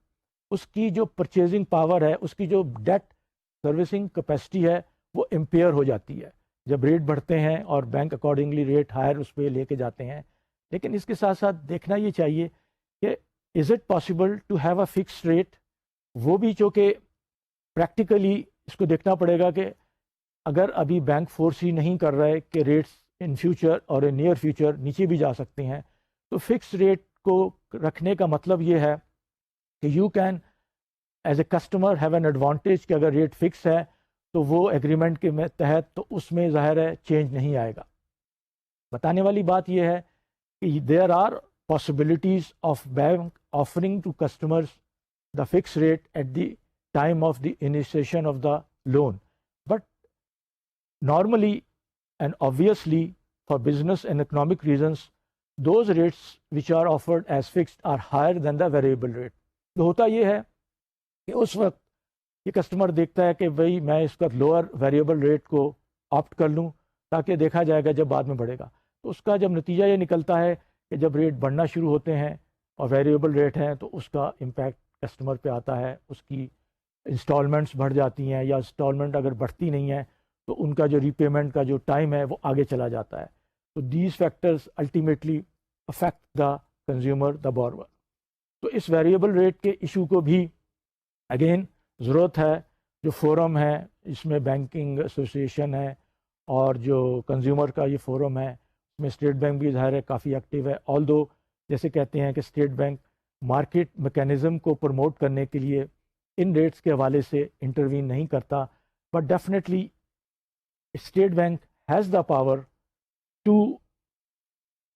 اس کی جو پرچیزنگ پاور ہے، اس کی جو ڈیٹ سروسنگ کیپیسٹی ہے وہ امپیئر ہو جاتی ہے جب ریٹ بڑھتے ہیں اور بینک اکارڈنگلی ریٹ ہائر اس پہ لے کے جاتے ہیں. لیکن اس کے ساتھ ساتھ دیکھنا یہ چاہیے کہ is it possible to have a fix rate, وہ بھی چونکہ پریکٹیکلی اس کو دیکھنا پڑے گا کہ اگر ابھی بینک فورس ہی نہیں کر رہا ہے کہ ریٹس ان فیوچر اور ان نیئر فیوچر نیچے بھی جا سکتے ہیں، تو فکس ریٹ کو رکھنے کا مطلب یہ ہے کہ you can as a customer have an advantage کہ اگر ریٹ فکس ہے تو وہ ایگریمنٹ کے تحت تو اس میں ظاہر ہے چینج نہیں آئے گا. بتانے والی بات یہ ہے کہ there are possibilities of bank offering to customers the fixed rate at the time of the initiation of the loan, but normally and obviously for business and economic reasons those rates which are offered as fixed are higher than the variable rate. تو ہوتا یہ ہے کہ اس وقت یہ customer دیکھتا ہے کہ بھئی میں اس کا لوور ویریبل ریٹ کو آپٹ کر لوں تاکہ دیکھا جائے گا جب بعد میں بڑھے گا. تو اس کا جب نتیجہ یہ نکلتا ہے کہ جب ریٹ بڑھنا شروع ہوتے ہیں اور ویریبل ریٹ ہیں تو اس کا امپیکٹ کسٹمر پہ آتا ہے، اس کی انسٹالمنٹس بڑھ جاتی ہیں، یا انسٹالمنٹ اگر بڑھتی نہیں ہیں تو ان کا جو ری پیمنٹ کا جو ٹائم ہے وہ آگے چلا جاتا ہے. تو these factors ultimately effect the consumer the borrower. تو اس ویریبل ریٹ کے ایشو کو بھی اگین ضرورت ہے جو فورم ہے، اس میں بینکنگ ایسوسیشن ہے اور جو کنزیومر کا یہ فورم ہے اس میں اسٹیٹ بینک بھی ظاہر ہے کافی ایکٹیو ہے. آل دو جیسے کہتے ہیں کہ اسٹیٹ بینک مارکیٹ میکینزم کو پروموٹ کرنے کے لیے ان ریٹس کے حوالے سے انٹروین نہیں کرتا، but definitely State Bank has the power to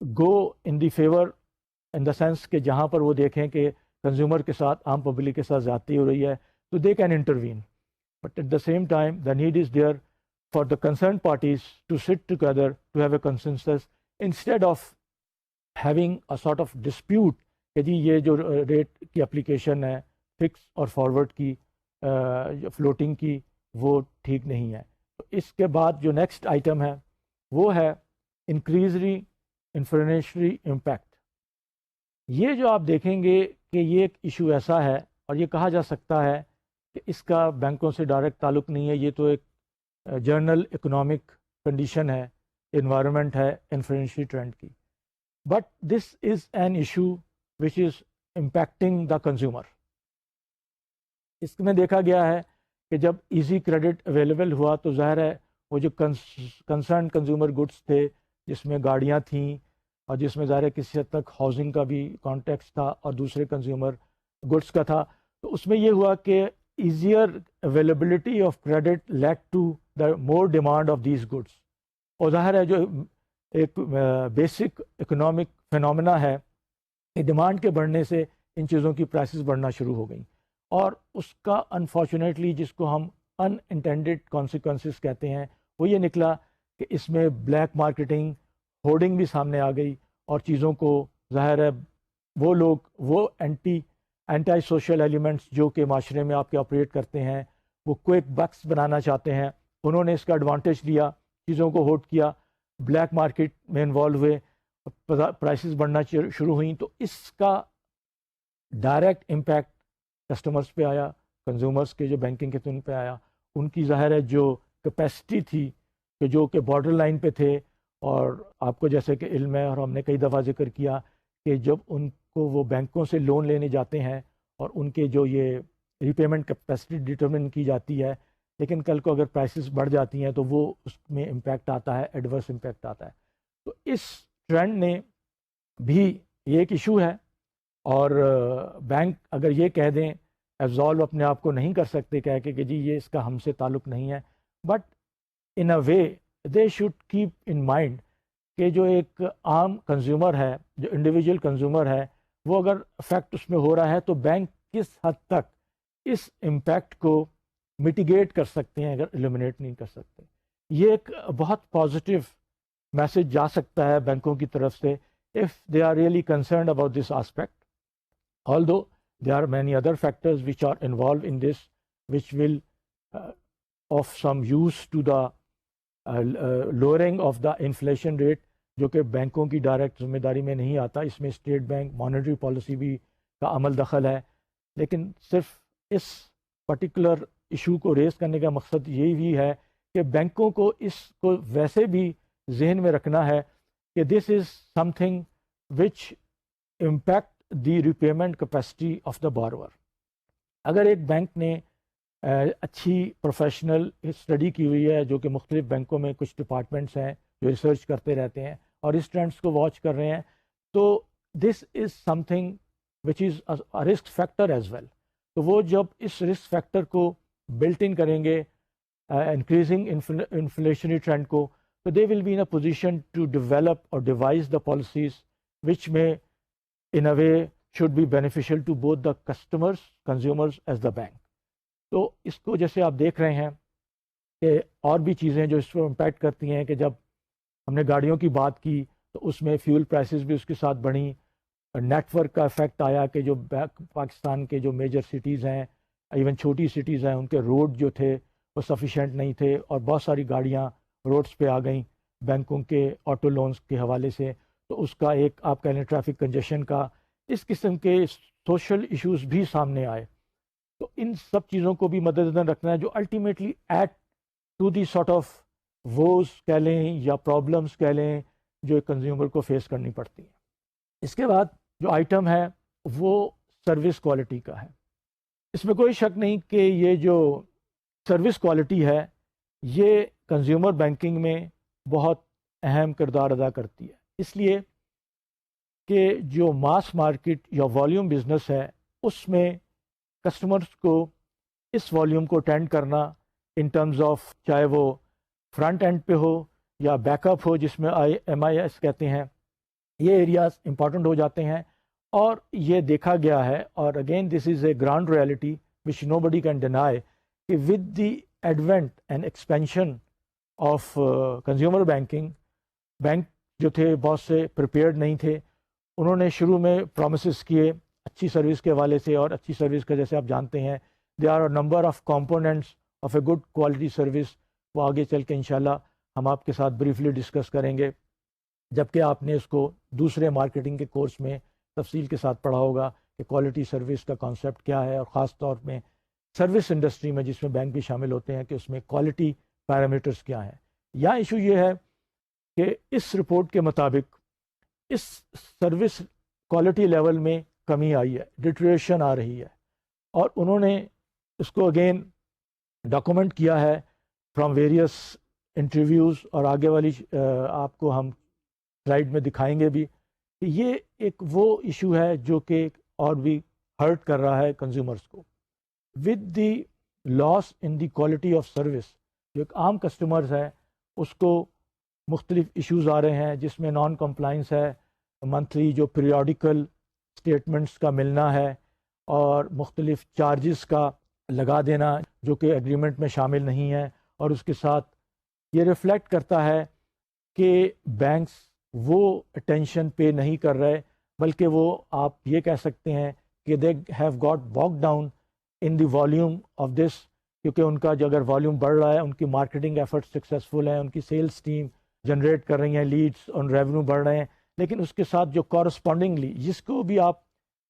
go in the favour in the sense کہ جہاں پر وہ دیکھیں کہ کنزیومر کے ساتھ، عام پبلک کے ساتھ زیادتی ہو رہی ہے تو they can intervene. But at the same time the need is there for the concerned parties to sit together to have a consensus instead of having a sort of dispute کہ جی یہ جو rate کی application ہے fix اور forward کی floating کی وہ ٹھیک نہیں ہے. تو اس کے بعد جو نیکسٹ آئٹم ہے وہ ہے انکریزری انفلینیشری امپیکٹ. یہ جو آپ دیکھیں گے کہ یہ ایک ایشو ایسا ہے اور یہ کہا جا سکتا ہے کہ اس کا بینکوں سے ڈائریکٹ تعلق نہیں ہے، یہ تو ایک جنرل اکنامک کنڈیشن ہے، انوائرمنٹ ہے انفلینشری ٹرینڈ کی. But this is an issue which is impacting the consumer. اس میں دیکھا گیا ہے کہ جب ایزی کریڈٹ اویلیبل ہوا تو ظاہر ہے وہ جو کنسرن کنزیومر گڈس تھے جس میں گاڑیاں تھیں اور جس میں ظاہر ہے کسی حد تک ہاؤسنگ کا بھی کانٹیکس تھا اور دوسرے کنزیومر گڈس کا تھا، تو اس میں یہ ہوا کہ easier availability of credit led to the more demand of these goods. اور ظاہر ہے جو ایک بیسک اکنامک فنومنا ہے کہ ڈیمانڈ کے بڑھنے سے ان چیزوں کی پرائسز بڑھنا شروع ہو گئیں، اور اس کا انفارچونیٹلی جس کو ہم ان انٹینڈیڈ کانسیکوینسز کہتے ہیں وہ یہ نکلا کہ اس میں بلیک مارکیٹنگ ہورڈنگ بھی سامنے آ گئی، اور چیزوں کو ظاہر ہے وہ لوگ وہ اینٹائی سوشل ایلیمنٹس جو کہ معاشرے میں آپ کے آپریٹ کرتے ہیں وہ کوئک بکس بنانا چاہتے ہیں، انہوں نے اس کا ایڈوانٹیج لیا، چیزوں کو ہولڈ کیا، بلیک مارکیٹ میں انوالو ہوئے، پرائسز بڑھنا شروع ہوئیں. تو اس کا ڈائریکٹ امپیکٹ کسٹمرز پہ آیا، کنزیومرز کے جو بینکنگ کے ان پہ آیا. ان کی ظاہر ہے جو کیپیسٹی تھی کہ جو کہ بارڈر لائن پہ تھے، اور آپ کو جیسے کہ علم ہے اور ہم نے کئی دفعہ ذکر کیا کہ جب ان کو وہ بینکوں سے لون لینے جاتے ہیں اور ان کے جو یہ ری پیمنٹ کیپیسٹی ڈٹرمن کی جاتی ہے، لیکن کل کو اگر پرائسز بڑھ جاتی ہیں تو وہ اس میں امپیکٹ آتا ہے، ایڈورس امپیکٹ آتا ہے. تو اس ٹرینڈ نے بھی یہ ایک ایشو ہے، اور بینک اگر یہ کہہ دیں ایبزالو اپنے آپ کو نہیں کر سکتے کہہ کے کہ جی یہ اس کا ہم سے تعلق نہیں ہے، but in a way they should keep in mind کہ جو ایک عام کنزیومر ہے، جو انڈیویجول کنزیومر ہے، وہ اگر افیکٹ اس میں ہو رہا ہے تو بینک کس حد تک اس امپیکٹ کو میٹیگیٹ کر سکتے ہیں اگر ایلیمنیٹ نہیں کر سکتے. یہ ایک بہت پازیٹیو میسج جا سکتا ہے بینکوں کی طرف سے if they are really concerned about this aspect, although there are many other factors which are involved in this which will of some use to the lowering of the inflation rate, جو کہ بینکوں کی direct ذمہ داری میں نہیں آتا. اس میں اسٹیٹ بینک مانیٹری پالیسی بھی کا عمل دخل ہے. لیکن صرف اس پرٹیکولر ایشو کو ریز کرنے کا مقصد یہی بھی ہے کہ بینکوں کو اس کو ویسے بھی ذہن میں رکھنا ہے کہ this is something which impact the repayment capacity of the borrower. اگر ایک بینک نے اچھی پروفیشنل اسٹڈی کی ہوئی ہے، جو کہ مختلف بینکوں میں کچھ ڈپارٹمنٹس ہیں جو ریسرچ کرتے رہتے ہیں اور اس ٹرینڈس کو واچ کر رہے ہیں، تو this is something which is risk factor as well. تو وہ جب اس رسک فیکٹر کو بلٹ ان کریں گے انکریزنگ انفلیشنری ٹرینڈ کو، تو they will be in a position to develop اور ڈیوائز دا پالیسیز وچ میں in a way should be beneficial to both the customers, consumers as the bank. تو اس کو جیسے آپ دیکھ رہے ہیں کہ اور بھی چیزیں جو اس کو امپیکٹ کرتی ہیں، کہ جب ہم نے گاڑیوں کی بات کی تو اس میں فیول پرائسز بھی اس کے ساتھ بڑھیں. نیٹ ورک کا افیکٹ آیا کہ جو پاکستان کے جو میجر سٹیز ہیں، ایون چھوٹی سٹیز ہیں، ان کے روڈ جو تھے وہ سفیشینٹ نہیں تھے اور بہت ساری گاڑیاں روڈز پہ آ گئیں بینکوں کے آٹو لونز کے حوالے سے. تو اس کا ایک آپ کہہ لیں ٹریفک کنجیشن کا، اس قسم کے سوشل ایشوز بھی سامنے آئے. تو ان سب چیزوں کو بھی مد نظر رکھنا ہے جو ultimately add to the sort of woes کہہ لیں یا پرابلمس کہہ لیں جو ایک کنزیومر کو فیس کرنی پڑتی ہیں. اس کے بعد جو آئٹم ہے وہ سروس کوالٹی کا ہے. اس میں کوئی شک نہیں کہ یہ جو سروس کوالٹی ہے یہ کنزیومر بینکنگ میں بہت اہم کردار ادا کرتی ہے. اس لیے کہ جو ماس مارکیٹ یا والیوم بزنس ہے اس میں کسٹمرز کو اس والیوم کو اٹینڈ کرنا ان ٹرمز آف چاہے وہ فرنٹ اینڈ پہ ہو یا بیک اپ ہو جس میں MIS کہتے ہیں، یہ ایریاز امپورٹنٹ ہو جاتے ہیں. اور یہ دیکھا گیا ہے، اور again this is a ground reality which nobody can deny, کہ with the advent and expansion of consumer banking, bank جو تھے بہت سے پریپیئرڈ نہیں تھے. انہوں نے شروع میں پرومسز کیے اچھی سروس کے حوالے سے، اور اچھی سروس کا جیسے آپ جانتے ہیں they are a number of components of a good quality service. وہ آگے چل کے انشاءاللہ ہم آپ کے ساتھ بریفلی ڈسکس کریں گے، جبکہ آپ نے اس کو دوسرے مارکیٹنگ کے کورس میں تفصیل کے ساتھ پڑھا ہوگا کہ کوالٹی سروس کا کانسیپٹ کیا ہے، اور خاص طور میں سروس انڈسٹری میں جس میں بینک بھی شامل ہوتے ہیں کہ اس میں کوالٹی پیرامیٹرز کیا ہیں. یہاں ایشو یہ ہے کہ اس رپورٹ کے مطابق اس سروس کوالٹی لیول میں کمی آئی ہے، ڈیٹریشن آ رہی ہے. اور انہوں نے اس کو اگین ڈاکومنٹ کیا ہے فرام ویریس انٹرویوز، اور آگے والی آپ کو ہم سلائیڈ میں دکھائیں گے بھی کہ یہ ایک وہ ایشو ہے جو کہ اور بھی ہرٹ کر رہا ہے کنزیومرز کو. With the loss in the quality of service, جو ایک عام کسٹمرز ہے اس کو مختلف ایشوز آ رہے ہیں، جس میں نان کمپلائنس ہے، منتھلی جو پیریوڈیکل اسٹیٹمنٹس کا ملنا ہے، اور مختلف چارجز کا لگا دینا جو کہ ایگریمنٹ میں شامل نہیں ہے. اور اس کے ساتھ یہ ریفلیکٹ کرتا ہے کہ بینکس وہ اٹینشن پے نہیں کر رہے، بلکہ وہ آپ یہ کہہ سکتے ہیں کہ they have got walk down in the volume of this, کیونکہ ان کا جو اگر والیوم بڑھ رہا ہے، ان کی مارکیٹنگ ایفرٹس سکسیزفل ہیں، ان کی سیلز ٹیم جنریٹ کر رہی ہیں لیڈس اور ریونیو بڑھ رہے ہیں، لیکن اس کے ساتھ جو کورسپونڈنگلی جس کو بھی آپ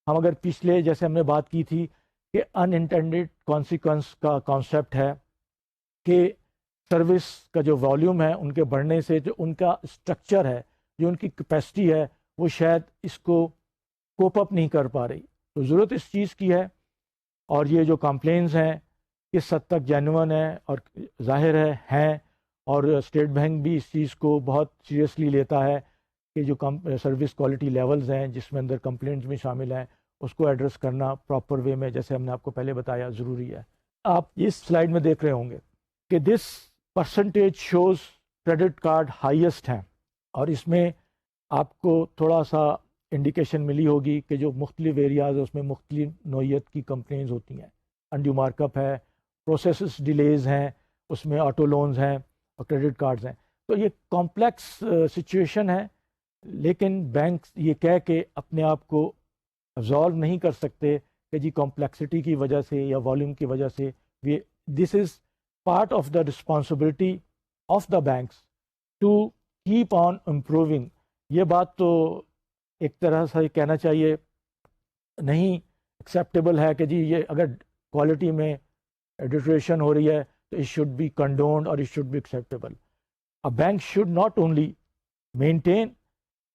ہم اگر پچھلے جیسے ہم نے بات کی تھی کہ ان انٹینڈیڈ کانسیکوینس کا کانسیپٹ ہے کہ سروس کا جو والیوم ہے ان کے بڑھنے سے جو ان کا اسٹرکچر ہے، جو ان کی کیپیسٹی ہے، وہ شاید اس کو کوپ اپ نہیں کر پا رہی. تو ضرورت اس چیز کی ہے، اور یہ جو کمپلینز ہیں کس حد تک جینوئن ہیں اور ظاہر ہیں، اور اسٹیٹ بینک بھی اس چیز کو بہت سیریسلی لیتا ہے کہ جو سروس کوالٹی لیولز ہیں جس میں اندر کمپلینٹس بھی شامل ہیں اس کو ایڈریس کرنا پراپر وے میں، جیسے ہم نے آپ کو پہلے بتایا ضروری ہے. آپ اس سلائیڈ میں دیکھ رہے ہوں گے کہ this percentage shows credit card highest ہیں، اور اس میں آپ کو تھوڑا سا انڈیکیشن ملی ہوگی کہ جو مختلف ایریاز اس میں مختلف نوعیت کی کمپلینز ہوتی ہیں. انڈیو مارک اپ ہے، پروسیسز ڈیلیز ہیں، اس میں آٹو لونز ہیں اور کریڈٹ کارڈز ہیں. تو یہ کمپلیکس سچویشن ہے، لیکن بینکس یہ کہہ کے اپنے آپ کو ابزالو نہیں کر سکتے کہ جی کمپلیکسٹی کی وجہ سے یا والیوم کی وجہ سے. دس از part of the responsibility of the banks to keep on improving یہ بات تو ایک طرح سے کہنا چاہیے نہیں ایکسیپٹیبل ہے کہ جی یہ اگر کوالٹی میں ڈیٹریشن ہو رہی ہے تو اٹ شوڈ بی کنڈونڈ اور it should be acceptable. A bank should not only maintain,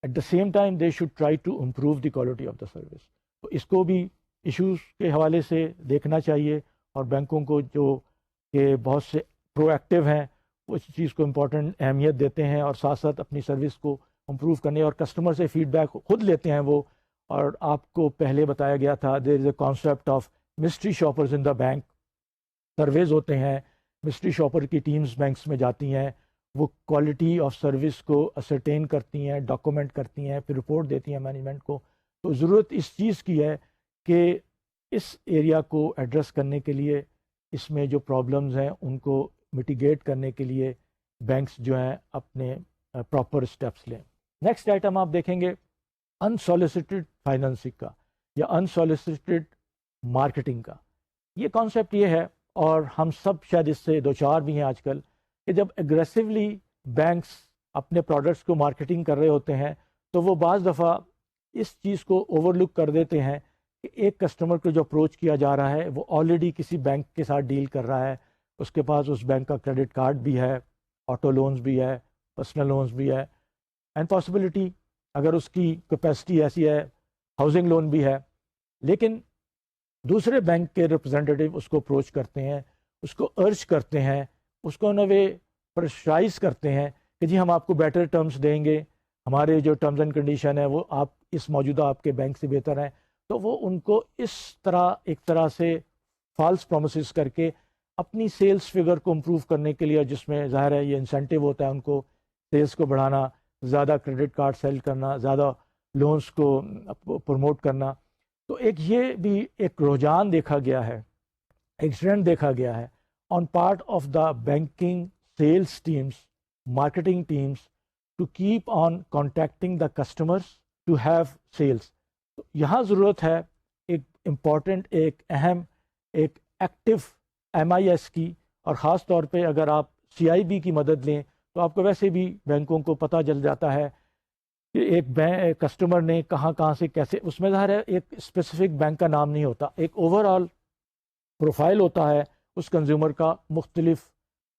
at the same time they should try to improve the quality of the service. تو اس کو بھی ایشوز کے حوالے سے دیکھنا چاہیے، اور بینکوں کو جو کہ بہت سے پرو ایکٹیو ہیں وہ اس چیز کو امپورٹنٹ اہمیت دیتے ہیں، اور ساتھ ساتھ اپنی سروس کو امپروو کرنے اور کسٹمر سے فیڈ بیک خود لیتے ہیں وہ. اور آپ کو پہلے بتایا گیا تھا there is a concept of mystery shoppers in the bank. Surveys ہوتے ہیں، مسٹری شاپر کی ٹیمز بینکس میں جاتی ہیں، وہ کوالٹی آف سروس کو اسرٹین کرتی ہیں، ڈاکومنٹ کرتی ہیں، پھر رپورٹ دیتی ہیں مینجمنٹ کو. تو ضرورت اس چیز کی ہے کہ اس ایریا کو ایڈریس کرنے کے لیے، اس میں جو پرابلمز ہیں ان کو میٹیگیٹ کرنے کے لیے بینکس جو ہیں اپنے پراپر اسٹیپس لیں. نیکسٹ آئٹم آپ دیکھیں گے انسالیسیٹڈ فائننسنگ کا یا انسالیسیٹڈ مارکیٹنگ کا. یہ کانسیپٹ یہ ہے، اور ہم سب شاید اس سے دوچار بھی ہیں آج کل، کہ جب اگریسولی بینکس اپنے پروڈکٹس کو مارکیٹنگ کر رہے ہوتے ہیں تو وہ بعض دفعہ اس چیز کو اوور لک کر دیتے ہیں کہ ایک کسٹمر کو جو اپروچ کیا جا رہا ہے وہ آلریڈی کسی بینک کے ساتھ ڈیل کر رہا ہے، اس کے پاس اس بینک کا کریڈٹ کارڈ بھی ہے، آٹو لونز بھی ہے، پرسنل لونز بھی ہے، اینڈ پاسبلٹی اگر اس کی کیپیسٹی ایسی ہے ہاؤسنگ لون بھی ہے. لیکن دوسرے بینک کے ریپرزینٹیو اس کو اپروچ کرتے ہیں، اس کو ارج کرتے ہیں، اس کو نوے پریشرائز کرتے ہیں کہ جی ہم آپ کو بیٹر ٹرمز دیں گے، ہمارے جو ٹرمز اینڈ کنڈیشن ہے وہ آپ اس موجودہ آپ کے بینک سے بہتر ہیں. تو وہ ان کو اس طرح ایک طرح سے فالس پرومسز کر کے اپنی سیلز فگر کو امپروو کرنے کے لیے، جس میں ظاہر ہے یہ انسینٹیو ہوتا ہے ان کو سیلز کو بڑھانا، زیادہ کریڈٹ کارڈ سیل کرنا، زیادہ لونز کو پروموٹ کرنا. تو ایک یہ بھی ایک رجحان دیکھا گیا ہے، ایک ٹرینڈ دیکھا گیا ہے on part of the banking sales teams, marketing teams to keep on contacting the customers to have sales. یہاں ضرورت ہے ایک امپورٹنٹ، ایک اہم، ایک ایکٹیو ایم آئی ایس کی، اور خاص طور پہ اگر آپ سی آئی بی کی مدد لیں تو آپ کو ویسے بھی بینکوں کو پتہ چل جاتا ہے کہ ایک کسٹمر نے کہاں کہاں سے کیسے، اس میں ظاہر ہے ایک اسپیسیفک بینک کا نام نہیں ہوتا، ایک اوور آل پروفائل ہوتا ہے اس کنزیومر کا مختلف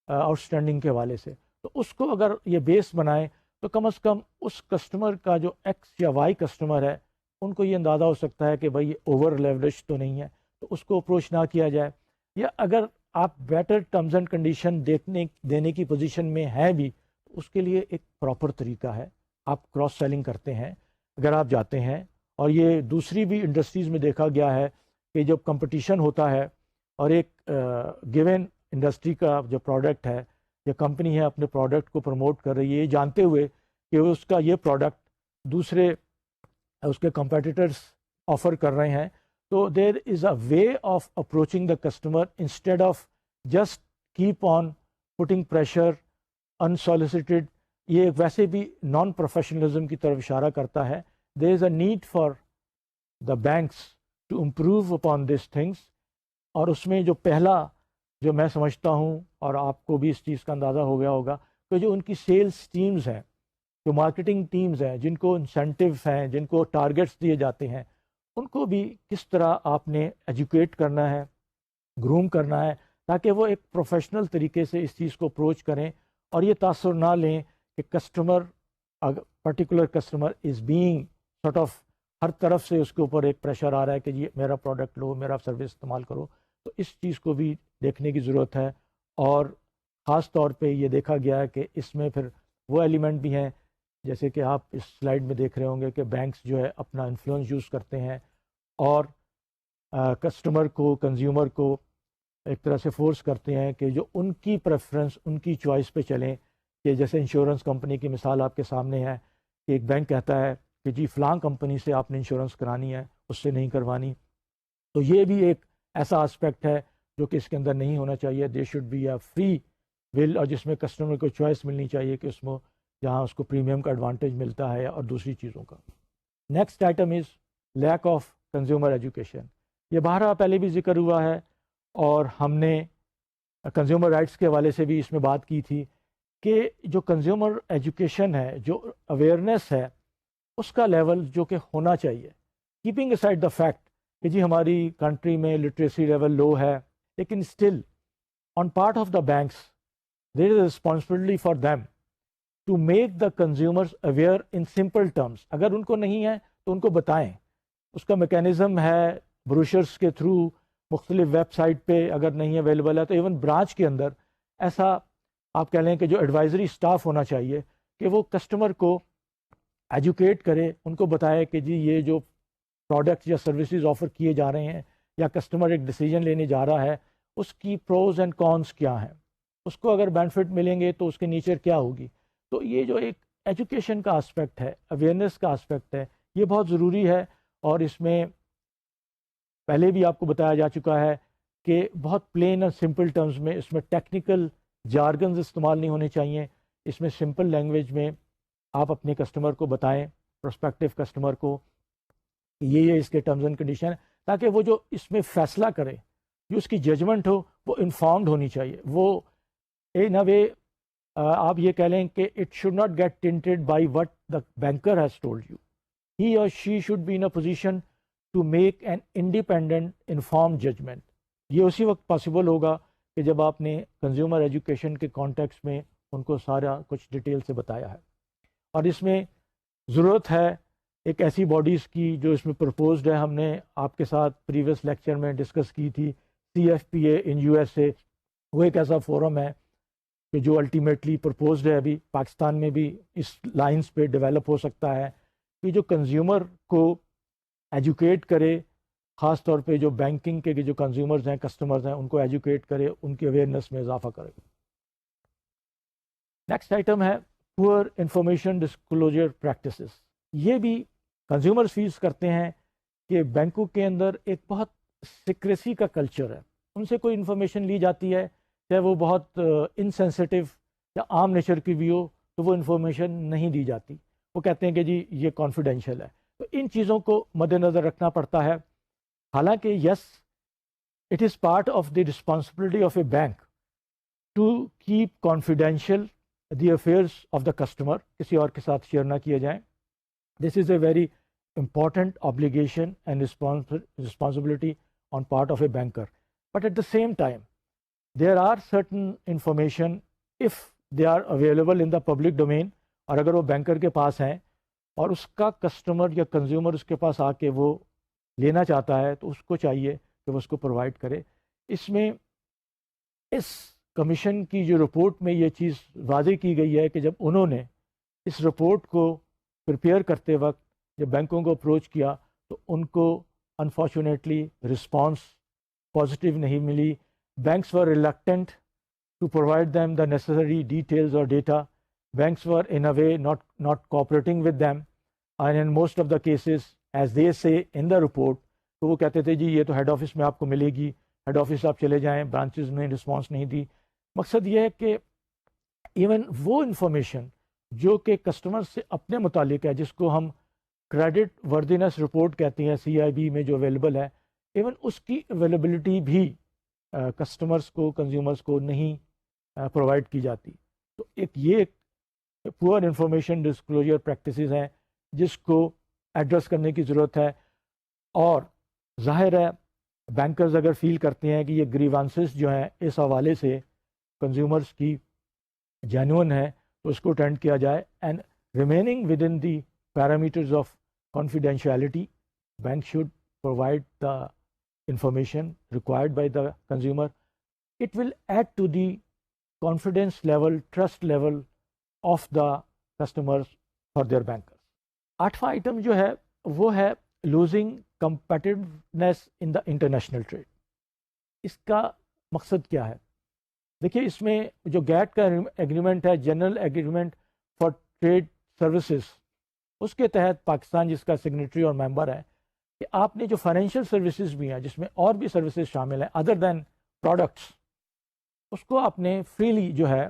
آؤٹ اسٹینڈنگ کے حوالے سے. تو اس کو اگر یہ بیس بنائیں تو کم از کم اس کسٹمر کا جو ایکس یا وائی کسٹمر ہے ان کو یہ اندازہ ہو سکتا ہے کہ بھائی یہ اوور لیوریج تو نہیں ہے، تو اس کو اپروچ نہ کیا جائے. یا اگر آپ بیٹر ٹرمز اینڈ کنڈیشن دینے کی پوزیشن میں ہیں بھی، تو اس کے لیے ایک پراپر طریقہ ہے. آپ کراس سیلنگ کرتے ہیں اگر آپ جاتے ہیں، اور یہ دوسری بھی انڈسٹریز میں دیکھا گیا ہے کہ جب کمپٹیشن ہوتا ہے اور ایک گیون انڈسٹری کا جو پروڈکٹ ہے یا کمپنی ہے اپنے پروڈکٹ کو پروموٹ کر رہی ہے یہ جانتے ہوئے کہ اس کا یہ پروڈکٹ دوسرے اس کے کمپیٹیٹرز آفر کر رہے ہیں، تو there is a way of approaching the customer instead of just keep on putting pressure unsolicited. یہ ویسے بھی نان پروفیشنلزم کی طرف اشارہ کرتا ہے. There is a need for the banks to improve upon these things. اور اس میں جو پہلا جو میں سمجھتا ہوں، اور آپ کو بھی اس چیز کا اندازہ ہو گیا ہوگا، کہ جو ان کی سیلز ٹیمز ہیں، جو مارکیٹنگ ٹیمز ہیں، جن کو انسینٹیوز ہیں، جن کو ٹارگیٹس دیے جاتے ہیں، ان کو بھی کس طرح آپ نے ایجوکیٹ کرنا ہے، گروم کرنا ہے، تاکہ وہ ایک پروفیشنل طریقے سے اس چیز کو اپروچ کریں اور یہ تاثر نہ لیں کہ customer, particular customer is being sort of, ہر طرف سے اس کے اوپر ایک پریشر آ رہا ہے کہ یہ میرا پروڈکٹ لو، میرا سروس استعمال کرو. تو اس چیز کو بھی دیکھنے کی ضرورت ہے. اور خاص طور پہ یہ دیکھا گیا ہے کہ اس میں پھر وہ ایلیمنٹ بھی ہیں جیسے کہ آپ اس سلائیڈ میں دیکھ رہے ہوں گے کہ بینکس جو ہے اپنا انفلوئنس یوز کرتے ہیں اور کسٹمر کو، کنزیومر کو ایک طرح سے فورس کرتے ہیں کہ جو ان کی پریفرنس، ان کی چوائس پہ چلیں. کہ جیسے انشورنس کمپنی کی مثال آپ کے سامنے ہے کہ ایک بینک کہتا ہے کہ جی فلاں کمپنی سے آپ نے انشورنس کرانی ہے، اس سے نہیں کروانی. تو یہ بھی ایک ایسا آسپیکٹ ہے جو کہ اس کے اندر نہیں ہونا چاہیے. They should be a free will, اور جس میں کسٹمر کو چوائس ملنی چاہیے کہ اس میں جہاں اس کو پریمیم کا ایڈوانٹیج ملتا ہے اور دوسری چیزوں کا. Next item is lack of consumer education. یہ بہرحال پہلے بھی ذکر ہوا ہے اور ہم نے کنزیومر رائٹس کے حوالے سے بھی اس میں بات کی تھی کہ جو کنزیومر ایجوکیشن ہے، جو اویئرنیس ہے اس کا لیول جو کہ ہونا چاہیے، کیپنگ اسائڈ دا فیکٹ کہ جی ہماری کنٹری میں لٹریسی لیول لو ہے، لیکن still on part of the banks there is a responsibility for them to make the consumers aware in simple terms. اگر ان کو نہیں ہے تو ان کو بتائیں. اس کا میکینزم ہے بروشرس کے تھرو، مختلف ویب سائٹ پہ اگر نہیں اویلیبل ہے تو ایون برانچ کے اندر ایسا آپ کہہ لیں کہ جو ایڈوائزری اسٹاف ہونا چاہیے کہ وہ کسٹمر کو ایجوکیٹ کرے، ان کو بتائے کہ جی یہ جو پروڈکٹ یا سروسز آفر کیے جا رہے ہیں یا کسٹمر ایک ڈیسیجن لینے جا رہا ہے اس کی پروز اینڈ کونس کیا ہیں، اس کو اگر بینیفٹ ملیں گے تو اس کے نیچر کیا ہوگی. تو یہ جو ایک ایجوکیشن کا اسپیکٹ ہے، اویئرنیس کا اسپیکٹ ہے، یہ بہت ضروری ہے. اور اس میں پہلے بھی آپ کو بتایا جا چکا ہے کہ بہت پلین اور سمپل ٹرمز میں اس میں ٹیکنیکل جارگنز استعمال نہیں ہونے چاہیے. اس میں سمپل لینگویج میں آپ اپنے کسٹمر کو بتائیں، پروسپیکٹیو کسٹمر کو، یہ اس کے ٹرمز اینڈ کنڈیشن، تاکہ وہ جو اس میں فیصلہ کرے، جو اس کی ججمنٹ ہو وہ انفارمڈ ہونی چاہیے. وہ ان اے وے آپ یہ کہہ لیں کہ it should not get tainted by what the banker has told you. He اور she should be in a position to make an independent inform judgement. یہ اسی وقت پاسبل ہوگا کہ جب آپ نے کنزیومر ایجوکیشن کے کانٹیکس میں ان کو سارا کچھ ڈیٹیل سے بتایا ہے. اور اس میں ضرورت ہے ایک ایسی باڈیز کی جو اس میں پرپوزڈ ہے. ہم نے آپ کے ساتھ پریویس لیکچر میں ڈسکس کی تھی CFPA ان USA. وہ ایک ایسا فورم ہے کہ جو الٹیمیٹلی پرپوزڈ ہے، ابھی پاکستان میں بھی اس لائنز پہ ڈیولپ ہو سکتا ہے، کہ جو کنزیومر کو ایجوکیٹ کرے، خاص طور پہ جو بینکنگ کے جو کنزیومرز ہیں، کسٹمرز ہیں، ان کو ایجوکیٹ کرے، ان کی اویئرنیس میں اضافہ کرے. نیکسٹ آئٹم ہے پور انفارمیشن ڈسکلوجر پریکٹسز. یہ بھی کنزیومرز فیس کرتے ہیں کہ بینکوں کے اندر ایک بہت سیکریسی کا کلچر ہے. ان سے کوئی انفارمیشن لی جاتی ہے، چاہے وہ بہت انسینسٹیو یا عام نیچر کی بھی ہو، تو وہ انفارمیشن نہیں دی جاتی. وہ کہتے ہیں کہ جی یہ کانفیڈینشیل ہے. تو ان چیزوں کو مد نظر رکھنا پڑتا ہے. حالانکہ yes it is part of the responsibility of a bank to keep confidential the affairs of the customer, کسی اور کے ساتھ شیئر نہ کیے جائیں. This is a very important obligation and responsibility on part of a banker. But at the same time, there are certain information, if they are available in the public domain, اور اگر وہ banker کے پاس ہیں اور اس کا customer یا consumer اس کے پاس آ کے وہ لینا چاہتا ہے، تو اس کو چاہیے کہ وہ اس کو پرووائڈ کرے. اس میں اس کمیشن کی جو رپورٹ میں یہ چیز واضح کی گئی ہے کہ جب انہوں نے اس رپورٹ کو پریپیئر کرتے وقت جب بینکوں کو اپروچ کیا تو ان کو انفارچونیٹلی رسپانس پازیٹیو نہیں ملی. Banks were reluctant to provide them the necessary details اور data. Banks were in a way not cooperating with them, and in most of the cases as they say in the report, تو وہ کہتے تھے جی یہ تو head office میں آپ کو ملے گی، ہیڈ آفس آپ چلے جائیں، برانچز میں رسپانس نہیں دی. مقصد یہ ہے کہ ایون وہ انفارمیشن جو کہ کسٹمر سے اپنے متعلق ہے، جس کو ہم کریڈٹ وردینس رپورٹ کہتے ہیں CIB میں جو اویلیبل ہے، ایون اس کی اویلیبلٹی بھی کسٹمرز کو، کنزیومرز کو نہیں پرووائڈ کی جاتی. تو یہ پور انفارمیشن ڈسکلوجر پریکٹسز ہیں جس کو ایڈریس کرنے کی ضرورت ہے. اور ظاہر ہے بینکرز اگر فیل کرتے ہیں کہ یہ گریوانسز جو ہیں اس حوالے سے کنزیومرز کی جینوئن ہے تو اس کو اٹینڈ کیا جائے. And remaining with in the parameters of confidentiality, bank should provide the information required by the consumer. It will add to the confidence level, trust level of the customers for their bankers. 8واں item جو ہے وہ ہے losing competitiveness in the international trade. اس کا مقصد کیا ہے؟ دیکھیے اس میں جو گیٹ کا ایگریمنٹ ہے، general agreement for trade services, اس کے تحت پاکستان جس کا سگنیٹری اور ممبر ہے کہ آپ نے جو فائنینشیل سروسز بھی ہیں جس میں اور بھی سروسز شامل ہیں ادر دین پروڈکٹس، اس کو آپ نے فریلی جو ہے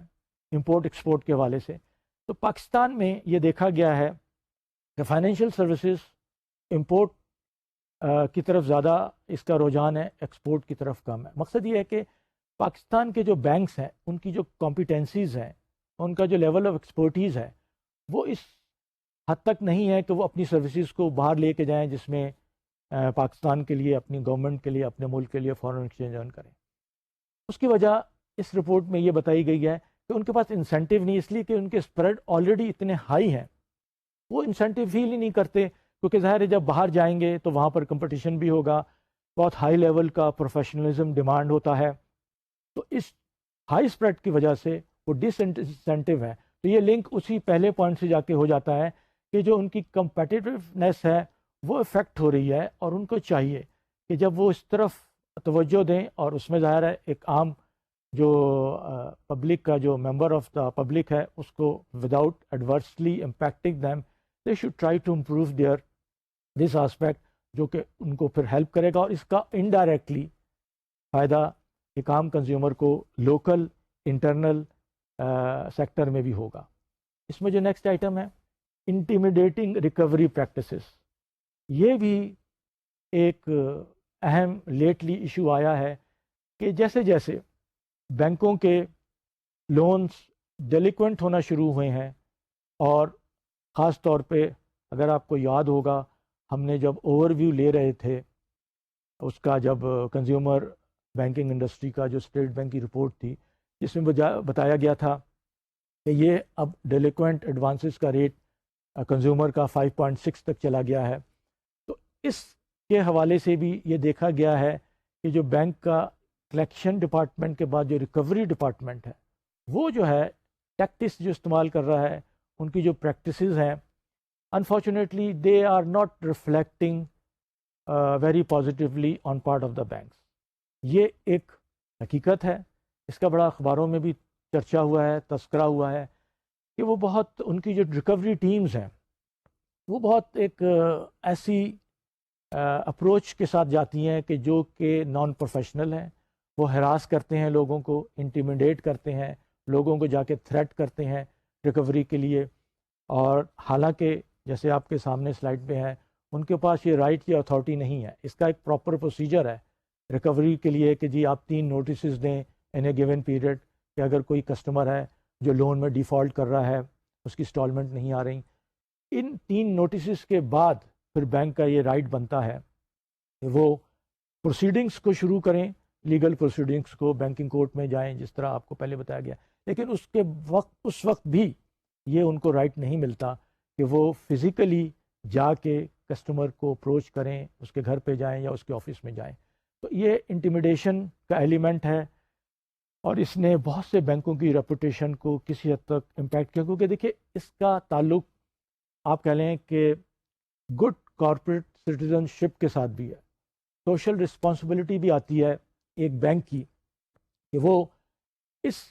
امپورٹ ایکسپورٹ کے حوالے سے. تو پاکستان میں یہ دیکھا گیا ہے کہ فائنینشیل سروسز امپورٹ کی طرف زیادہ اس کا رجحان ہے، ایکسپورٹ کی طرف کم ہے. مقصد یہ ہے کہ پاکستان کے جو بینکس ہیں ان کی جو کمپیٹنسیز ہیں، ان کا جو لیول آف ایکسپرٹیز ہے، وہ اس حد تک نہیں ہے کہ وہ اپنی سروسز کو باہر لے کے جائیں، جس میں پاکستان کے لیے، اپنی گورنمنٹ کے لیے، اپنے ملک کے لیے فارن ایکسچینج ارن کریں۔ اس کی وجہ اس رپورٹ میں یہ بتائی گئی ہے کہ ان کے پاس انسینٹیو نہیں، اس لیے کہ ان کے اسپریڈ آلریڈی اتنے ہائی ہیں، وہ انسینٹیو فیل ہی نہیں کرتے، کیونکہ ظاہر ہے جب باہر جائیں گے تو وہاں پر کمپٹیشن بھی ہوگا، بہت ہائی لیول کا پروفیشنلزم ڈیمانڈ ہوتا ہے، تو اس ہائی اسپریڈ کی وجہ سے وہ ڈس انسینٹیو ہے۔ تو یہ لنک اسی پہلے پوائنٹ سے جا کے ہو جاتا ہے کہ جو ان کی کمپیٹیونیس ہے وہ افیکٹ ہو رہی ہے، اور ان کو چاہیے کہ جب وہ اس طرف توجہ دیں، اور اس میں ظاہر ہے ایک عام جو پبلک کا جو ممبر آف دا پبلک ہے اس کو without adversely impacting them they should try to improve their this aspect, جو کہ ان کو پھر ہیلپ کرے گا، اور اس کا انڈائریکٹلی فائدہ ایک عام کنزیومر کو لوکل انٹرنل سیکٹر میں بھی ہوگا۔ اس میں جو نیکسٹ آئٹم ہے انٹیمیڈیٹنگ ریکوری پریکٹسز، یہ بھی ایک اہم لیٹلی ایشو آیا ہے کہ جیسے جیسے بینکوں کے لونز ڈیلیکوینٹ ہونا شروع ہوئے ہیں، اور خاص طور پہ اگر آپ کو یاد ہوگا ہم نے جب اوور ویو لے رہے تھے اس کا، جب کنزیومر بینکنگ انڈسٹری کا جو اسٹیٹ بینک کی رپورٹ تھی جس میں بتایا گیا تھا کہ یہ اب ڈیلیکوینٹ ایڈوانسز کا ریٹ کنزیومر کا 5.6 تک چلا گیا ہے، تو اس کے حوالے سے بھی یہ دیکھا گیا ہے کہ جو بینک کا کلیکشن ڈپارٹمنٹ کے بعد جو ریکوری ڈپارٹمنٹ ہے وہ جو ہے ٹیکٹکس جو استعمال کر رہا ہے، ان کی جو پریکٹسز ہیں unfortunately they are not reflecting very positively on part of the banks. یہ ایک حقیقت ہے، اس کا بڑا اخباروں میں بھی چرچا ہوا ہے، تذکرہ ہوا ہے کہ وہ بہت ان کی جو ریکوری ٹیمز ہیں وہ بہت ایک ایسی اپروچ کے ساتھ جاتی ہیں کہ جو کہ نان پروفیشنل ہیں، وہ ہراس کرتے ہیں لوگوں کو، انٹیمیڈیٹ کرتے ہیں لوگوں کو، جا کے تھریٹ کرتے ہیں ریکوری کے لیے، اور حالانکہ جیسے آپ کے سامنے سلائڈ پہ ہے ان کے پاس یہ رائٹ یا اتھارٹی نہیں ہے۔ اس کا ایک پراپر پروسیجر ہے ریکوری کے لیے کہ جی آپ 3 نوٹسز دیں ان اے گیون پیریڈ، کہ اگر کوئی کسٹمر ہے جو لون میں ڈیفالٹ کر رہا ہے، اس کی انسٹالمنٹ نہیں آ رہی، ان 3 نوٹسز کے بعد پھر بینک کا یہ رائٹ بنتا ہے کہ وہ پروسیڈنگس کو شروع کریں، لیگل پروسیڈنگس کو، بینکنگ کورٹ میں جائیں جس طرح آپ کو پہلے بتایا گیا، لیکن اس وقت بھی یہ ان کو رائٹ نہیں ملتا کہ وہ فزیکلی جا کے کسٹمر کو اپروچ کریں، اس کے گھر پہ جائیں یا اس کے آفس میں جائیں۔ تو یہ انٹیمیڈیشن کا ایلیمنٹ ہے، اور اس نے بہت سے بینکوں کی ریپوٹیشن کو کسی حد تک امپیکٹ کیا، کیونکہ دیکھیے اس کا تعلق آپ کہہ لیں کہ گڈ کارپوریٹ سٹیزن شپ کے ساتھ بھی ہے، سوشل رسپانسبلٹی بھی آتی ہے ایک بینک کی کہ وہ اس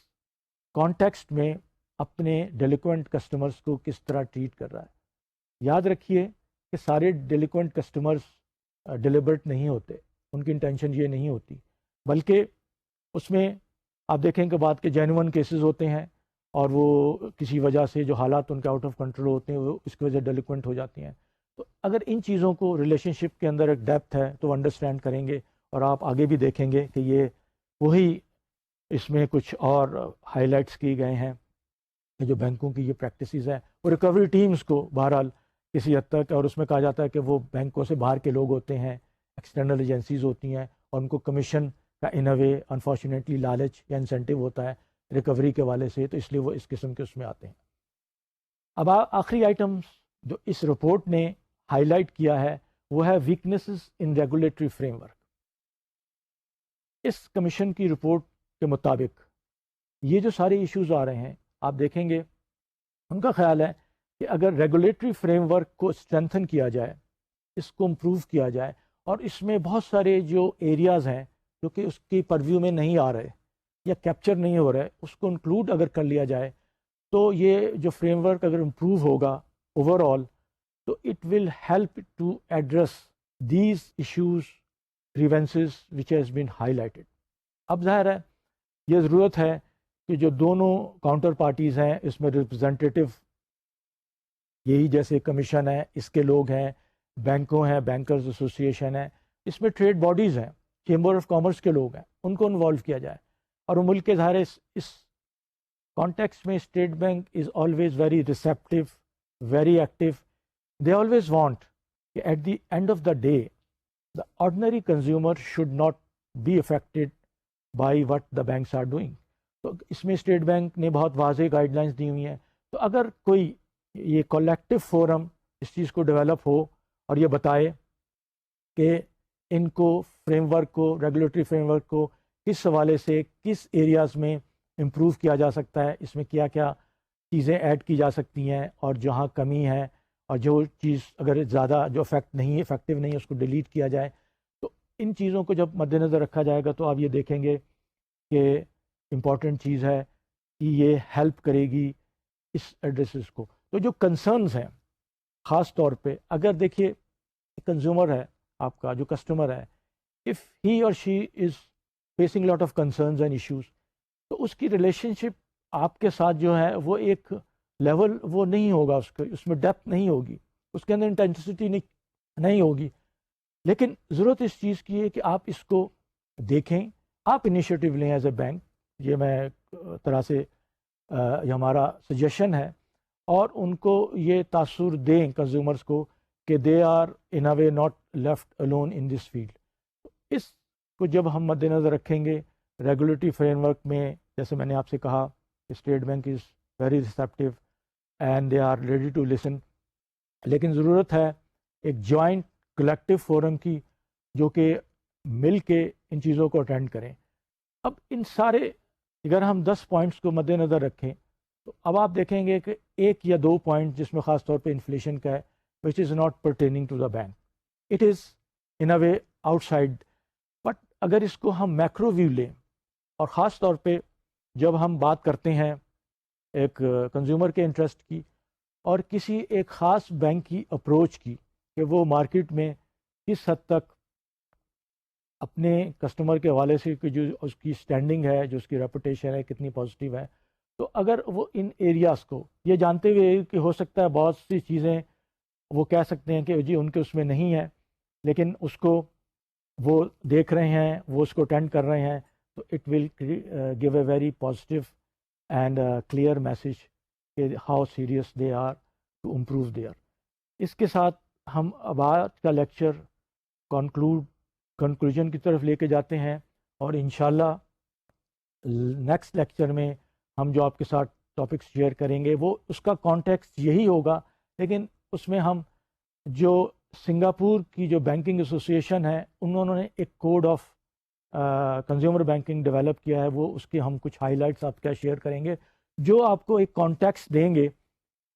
کانٹیکسٹ میں اپنے ڈیلیکوینٹ کسٹمرز کو کس طرح ٹریٹ کر رہا ہے۔ یاد رکھیے کہ سارے ڈیلیکوینٹ کسٹمرز ڈیلیبریٹ نہیں ہوتے، ان کی انٹینشن یہ نہیں ہوتی، بلکہ اس میں آپ دیکھیں کہ بعد کے جینون کیسز ہوتے ہیں، اور وہ کسی وجہ سے جو حالات ان کے آؤٹ آف کنٹرول ہوتے ہیں وہ اس کی وجہ ڈیلیکوینٹ ہو جاتی ہیں۔ تو اگر ان چیزوں کو ریلیشن شپ کے اندر ایک ڈیپتھ ہے تو وہ انڈرسٹینڈ کریں گے، اور آپ آگے بھی دیکھیں گے کہ یہ وہی اس میں کچھ اور ہائی لائٹس کیے گئے ہیں کہ جو بینکوں کی یہ پریکٹسز ہیں وہ ریکوری ٹیمز کو بہرحال کسی حد تک، اور اس میں کہا جاتا ہے کہ وہ بینکوں سے باہر کے لوگ ہوتے ہیں، ایکسٹرنل ایجنسیز ہوتی ہیں، اور ان کو کمیشن کا ان اے وے انفارچونیٹلی لالچ یا انسینٹیو ہوتا ہے ریکوری کے والے سے، تو اس لیے وہ اس قسم کے اس میں آتے ہیں۔ اب آخری آئٹم جو اس رپورٹ نے ہائی لائٹ کیا ہے وہ ہے ویکنیسز ان ریگولیٹری فریم ورک۔ اس کمیشن کی رپورٹ کے مطابق یہ جو سارے ایشوز آ رہے ہیں آپ دیکھیں گے، ان کا خیال ہے کہ اگر ریگولیٹری فریم ورک کو اسٹرینتھن کیا جائے، اس کو امپروو کیا جائے، اور اس میں بہت سارے جو ایریاز ہیں جو کہ اس کی پرویو میں نہیں آ رہے یا کیپچر نہیں ہو رہے، اس کو انکلوڈ اگر کر لیا جائے تو یہ جو فریم ورک اگر امپروو ہوگا اوور آل، تو it will help to address these issues grievances which has been highlighted. اب ظاہر ہے یہ ضرورت ہے کہ جو دونوں کاؤنٹر پارٹیز ہیں اس میں ریپرزینٹیٹیو یہی جیسے کمیشن ہے اس کے لوگ ہیں، بینکوں ہیں، بینکرز ایسوسی ایشن ہے، اس میں ٹریڈ باڈیز ہیں، چیمبر آف کامرس کے لوگ ہیں، ان کو انوالو کیا جائے، اور وہ ملک کے ظاہر اس کانٹیکس میں state Bank is always very receptive very active. They always want at the end of the day the ordinary consumer should not be affected by what the banks are doing. تو اس میں state bank نے بہت واضح guide lines دی ہوئی ہیں. تو اگر کوئی یہ کولیکٹیو فورم اس چیز کو ڈیولپ ہو اور یہ بتائے کہ ان کو فریم ورک کو, ریگولیٹری فریم ورک کو کس حوالے سے کس ایریاز میں امپروو کیا جا سکتا ہے, اس میں کیا کیا چیزیں ایڈ کی جا سکتی ہیں, اور جہاں کمی ہے اور جو چیز اگر زیادہ جو افیکٹو نہیں ہے اس کو ڈیلیٹ کیا جائے. تو ان چیزوں کو جب مد نظر رکھا جائے گا تو آپ یہ دیکھیں گے کہ امپورٹنٹ چیز ہے کہ یہ ہیلپ کرے گی اس ایڈریسز کو. تو جو کنسرنز ہیں خاص طور پہ اگر دیکھیے کنزیومر ہے آپ کا جو کسٹمر ہے, اف ہی اور she is facing lot of concerns and issues, تو اس کی ریلیشن شپ آپ کے ساتھ جو ہے وہ ایک لیول وہ نہیں ہوگا, اس میں ڈیپتھ نہیں ہوگی, اس کے اندر انٹینسٹی نہیں ہوگی. لیکن ضرورت اس چیز کی ہے کہ آپ اس کو دیکھیں, آپ انیشیٹو لیں ایز اے بینک, یہ میں طرح سے یہ ہمارا سجیشن ہے, اور ان کو یہ تاثر دیں کنزیومرز کو کہ they are in a way not left alone in this field. اس کو جب ہم مد نظر رکھیں گے ریگولیٹری فریم ورک میں, جیسے میں نے آپ سے کہا State Bank is very receptive and they are ready to listen, لیکن ضرورت ہے ایک جوائنٹ کلیکٹیو فورم کی جو کہ مل کے ان چیزوں کو اٹینڈ کریں. اب ان سارے اگر ہم 10 پوائنٹس کو مد نظر رکھیں تو اب آپ دیکھیں گے کہ ایک یا دو پوائنٹ جس میں خاص طور پہ انفلیشن کا ہے, which is not pertaining to the bank, it is in a way outside. But اگر اس کو ہم میکرو ویو لیں, اور خاص طور پہ جب ہم بات کرتے ہیں ایک کنزیومر کے انٹرسٹ کی اور کسی ایک خاص بینک کی اپروچ کی کہ وہ مارکیٹ میں کس حد تک اپنے کسٹمر کے حوالے سے کہ جو اس کی اسٹینڈنگ ہے, جو اس کی ریپوٹیشن ہے کتنی پازیٹیو ہے, تو اگر وہ ان ایریاز کو یہ جانتے ہوئے کہ ہو سکتا ہے بہت سی چیزیں وہ کہہ سکتے ہیں کہ جی ان کے اس میں نہیں ہے, لیکن اس کو وہ دیکھ رہے ہیں, وہ اس کو اٹینڈ کر رہے ہیں, تو it will give a very positive and clear message کہ how serious they are to improve their. اس کے ساتھ ہم اب آج کا لیکچر کنکلوژن کی طرف لے کے جاتے ہیں, اور انشاءاللہ نیکسٹ لیکچر میں ہم جو آپ کے ساتھ ٹاپکس شیئر کریں گے وہ اس کا کانٹیکسٹ یہی ہوگا, لیکن اس میں ہم جو سنگاپور کی جو بینکنگ ایسوسیشن ہے انہوں نے ایک code of consumer banking develop کیا ہے, وہ اس کے ہم کچھ ہائی لائٹس آپ کا شیئر کریں گے جو آپ کو ایک کانٹیکسٹ دیں گے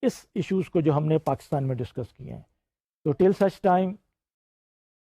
اس ایشوز کو جو ہم نے پاکستان میں ڈسکس کیے ہیں. تو ٹل سچ ٹائم